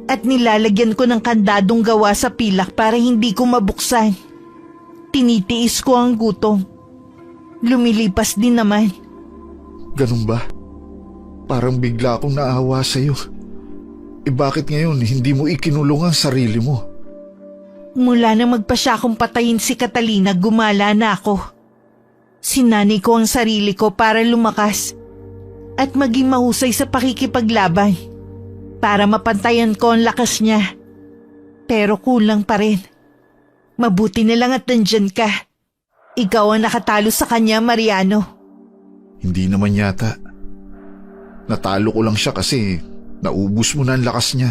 at nilalagyan ko ng kandadong gawa sa pilak para hindi ko mabuksan. Tinitiis ko ang gutom. Lumilipas din naman. Ganun ba? Parang bigla akong naawa sa'yo. Bakit ngayon hindi mo ikinulong ang sarili mo? Mula na magpasya akong patayin si Catalina, gumala na ako. Sinanay ko ang sarili ko para lumakas at maging mahusay sa pakikipaglaban para mapantayan ko ang lakas niya. Pero kulang pa rin. Mabuti na lang at nandyan ka. Ikaw ang nakatalo sa kanya, Mariano. Hindi naman yata. Natalo ko lang siya kasi naubos mo na ang lakas niya.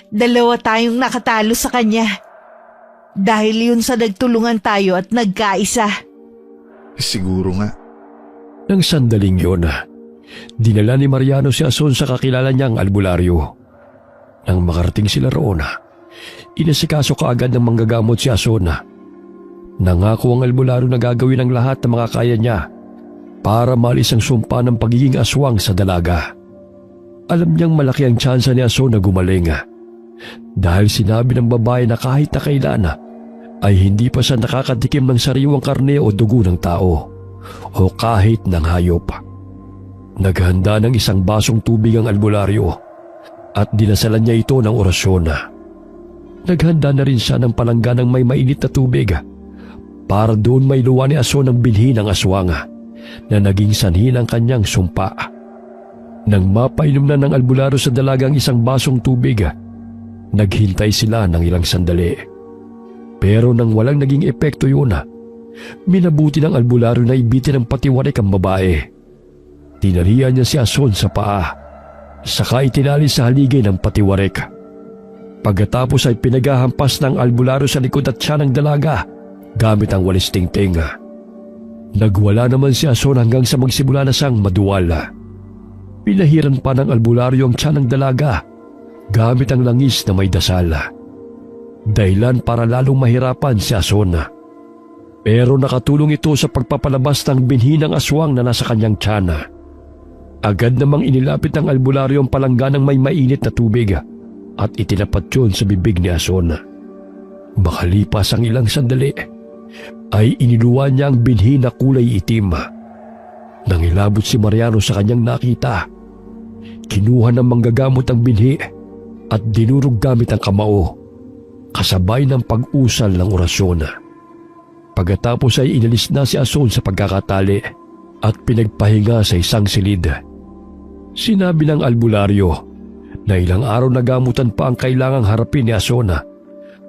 Dalawa tayong nakatalo sa kanya. Dahil yun sa nagtulungan tayo at nagkaisa. Siguro nga. Nang sandaling yun, dinala ni Mariano si Azon sa kakilala niyang albularyo. Nang makarating sila roon, inasikaso kaagad ng manggagamot si Azon. Nangako ang albularyo na gagawin ang lahat ng mga kaya niya para maalis ang sumpa ng pagiging aswang sa dalaga. Alam niyang malaki ang tsansa ni Azon na gumaling dahil sinabi ng babae na kahit na kailan ay hindi pa siya nakakatikim ng sariwang karne o dugo ng tao o kahit ng hayop. Naghanda ng isang basong tubig ang albularyo at dinasalan niya ito ng orasyon. Naghanda na rin siya ng palangganang may mainit na tubig para doon may luwa ni Azon ang binhi ng aswang na naging sanhi ng kanyang sumpa. Nang mapainom na ng albularyo sa dalagang isang basong tubig, naghintay sila ng ilang sandali. Pero nang walang naging epekto yun, minabuti ng albularyo na ibitin ng patiwarik ang babae. Tinarian niya si Azon sa paa, saka itinali sa haligi ng patiwarik. Pagkatapos ay pinagahampas ng albularyo sa likod at tiyan ng dalaga gamit ang walis tingting. Nagwala naman si Azon hanggang sa magsimula na siyang maduwal. Pinahiran pa ng albularyo ang tiyan ng dalaga gamit ang langis na may dasal. Dahilan para lalong mahirapan si Azon. Pero nakatulong ito sa pagpapalabas ng binhi ng aswang na nasa kanyang tiyan. Agad namang inilapit ng albularyo ang palangganang may mainit na tubig at itinapat yun sa bibig ni Azon. Makalipas ang ilang sandali, ay iniluwan niya ang binhi na kulay itim. Nang ilabot si Mariano sa kanyang nakita, kinuha ng manggagamot ang binhi at dinurog gamit ang kamao, kasabay ng pag-usal ng orasyon. Pagkatapos ay inalis na si Azon sa pagkakatali at pinagpahinga sa isang silid. Sinabi ng albularyo na ilang araw na gamutan pa ang kailangang harapin ni Azon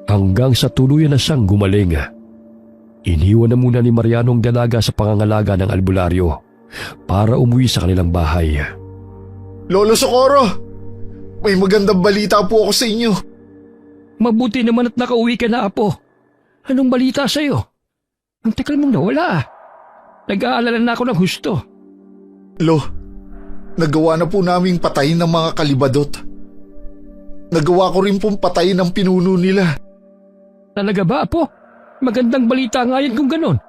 hanggang sa tuluyan na siyang gumaling. Iniwan na muna ni Mariano ang dalaga sa pangangalaga ng albularyo para umuwi sa kanilang bahay. Lolo Socorro! May magandang balita po ako sa inyo. Mabuti naman at nakauwi ka na, Apo. Anong balita sa'yo? Ang tagal mong nawala. Nag-aalala na ako ng husto. Lo, nagawa na po naming patayin ng mga kalibadot. Nagawa ko rin pong patayin ang pinuno nila. Talaga ba, Apo? Magandang balita nga yan kung ganon.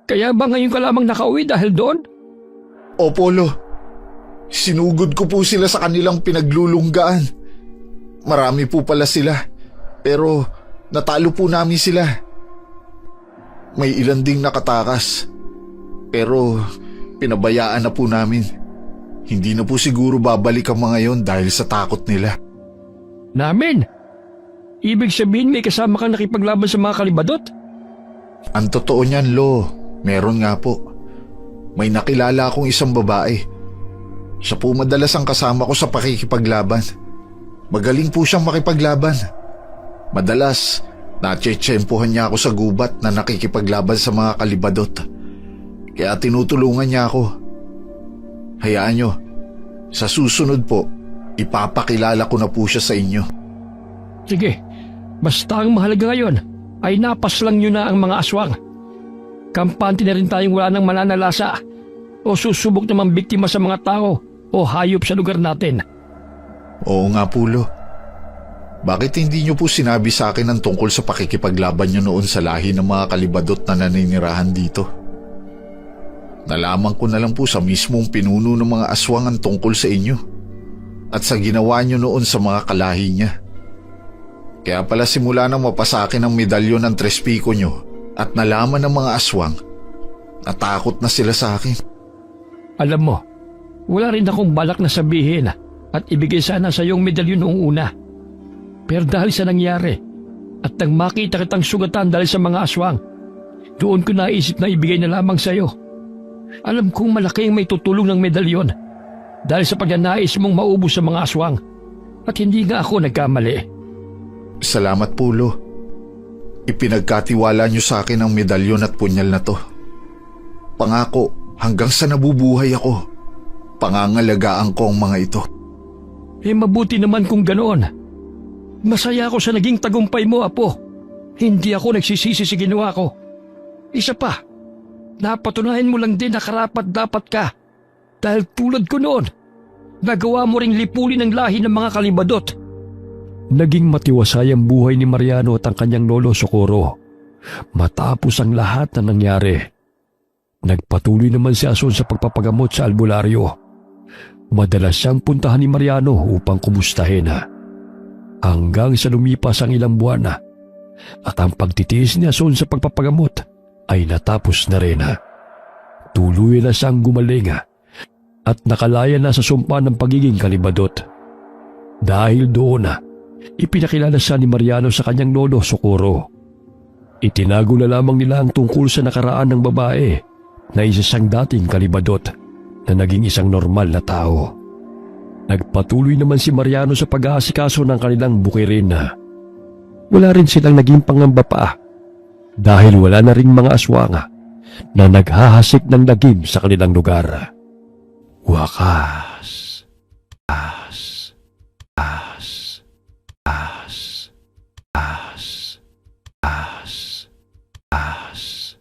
Kaya ba ngayon ka lamang nakauwi dahil doon? Opo, Lo. Sinugod ko po sila sa kanilang pinaglulunggaan. Marami po pala sila, pero natalo po namin sila. May ilan ding nakatakas, pero pinabayaan na po namin. Hindi na po siguro babalik ang mga yon dahil sa takot nila. Namin? Ibig sabihin may kasama kang nakipaglaban sa mga kalibadot? Ang totoo niyan, Lo, meron nga po. May nakilala akong isang babae. Siya po madalas ang kasama ko sa pakikipaglaban. Magaling po siyang makipaglaban. Madalas, natsetsempohan niya ako sa gubat na nakikipaglaban sa mga kalibadot. Kaya tinutulungan niya ako. Hayaan niyo, sa susunod po, ipapakilala ko na po siya sa inyo. Sige, basta ang mahalaga ngayon ay napaslang nyo na ang mga aswang. Kampante na rin tayong wala ng mananalasa o susubok namang biktima sa mga tao o hayop sa lugar natin. Oo nga po, Lo. Bakit hindi niyo po sinabi sa akin ang tungkol sa pakikipaglaban niyo noon sa lahi ng mga kalibadot na naninirahan dito? Nalaman ko na lang po sa mismong pinuno ng mga aswang ang tungkol sa inyo at sa ginawa niyo noon sa mga kalahi niya. Kaya pala simula nang mapasakin ang medalyon ng Trespiko niyo at nalaman ng mga aswang, natakot na sila sa akin. Alam mo, wala rin akong balak na sabihin at ibigay sana sa iyong medalyon noong una. Pero dahil sa nangyari at nang makita kitang sugatan dahil sa mga aswang, doon ko naisip na ibigay na lamang sa iyo. Alam kong malaki ang may tutulong ng medalyon dahil sa pagnanais mong maubos sa mga aswang at hindi nga ako nagkamali. Salamat po, Lo. Ipinagkatiwala niyo sa akin ang medalyon at punyal na to. Pangako, hanggang sa nabubuhay ako, pangangalagaan ko ang mga ito. Mabuti naman kung ganoon. Masaya ako sa naging tagumpay mo, Apo. Hindi ako nagsisisi sa ginawa ko. Isa pa, napatunayan mo lang din na karapat-dapat ka. Dahil tulad ko noon, nagawa mo ring lipulin ang lahi ng mga kalibadot. Naging matiwasay ang buhay ni Mariano at ang kanyang lolo Socorro. Matapos ang lahat na nangyari, nagpatuloy naman si Ason sa pagpapagamot sa albularyo. Madalas siyang puntahan ni Mariano upang kumustahin. Hanggang sa lumipas ang ilang buwan at ang pagtitiis ni Ason sa pagpapagamot ay natapos na rin. Tuluyan na siyang gumaling at nakalaya na sa sumpa ng pagiging kalibadot. Dahil doon ipinakilala siya ni Mariano sa kanyang lolo Socorro. Itinago na lamang nila ang tungkol sa nakaraan ng babae na isa siyang dating kalibadot na naging isang normal na tao. Nagpatuloy naman si Mariano sa pag-aasikaso ng kanilang bukirin. Wala rin silang naging pangamba pa dahil wala na ring mga aswang na naghahasik ng lagim sa kanilang lugar. Wakas.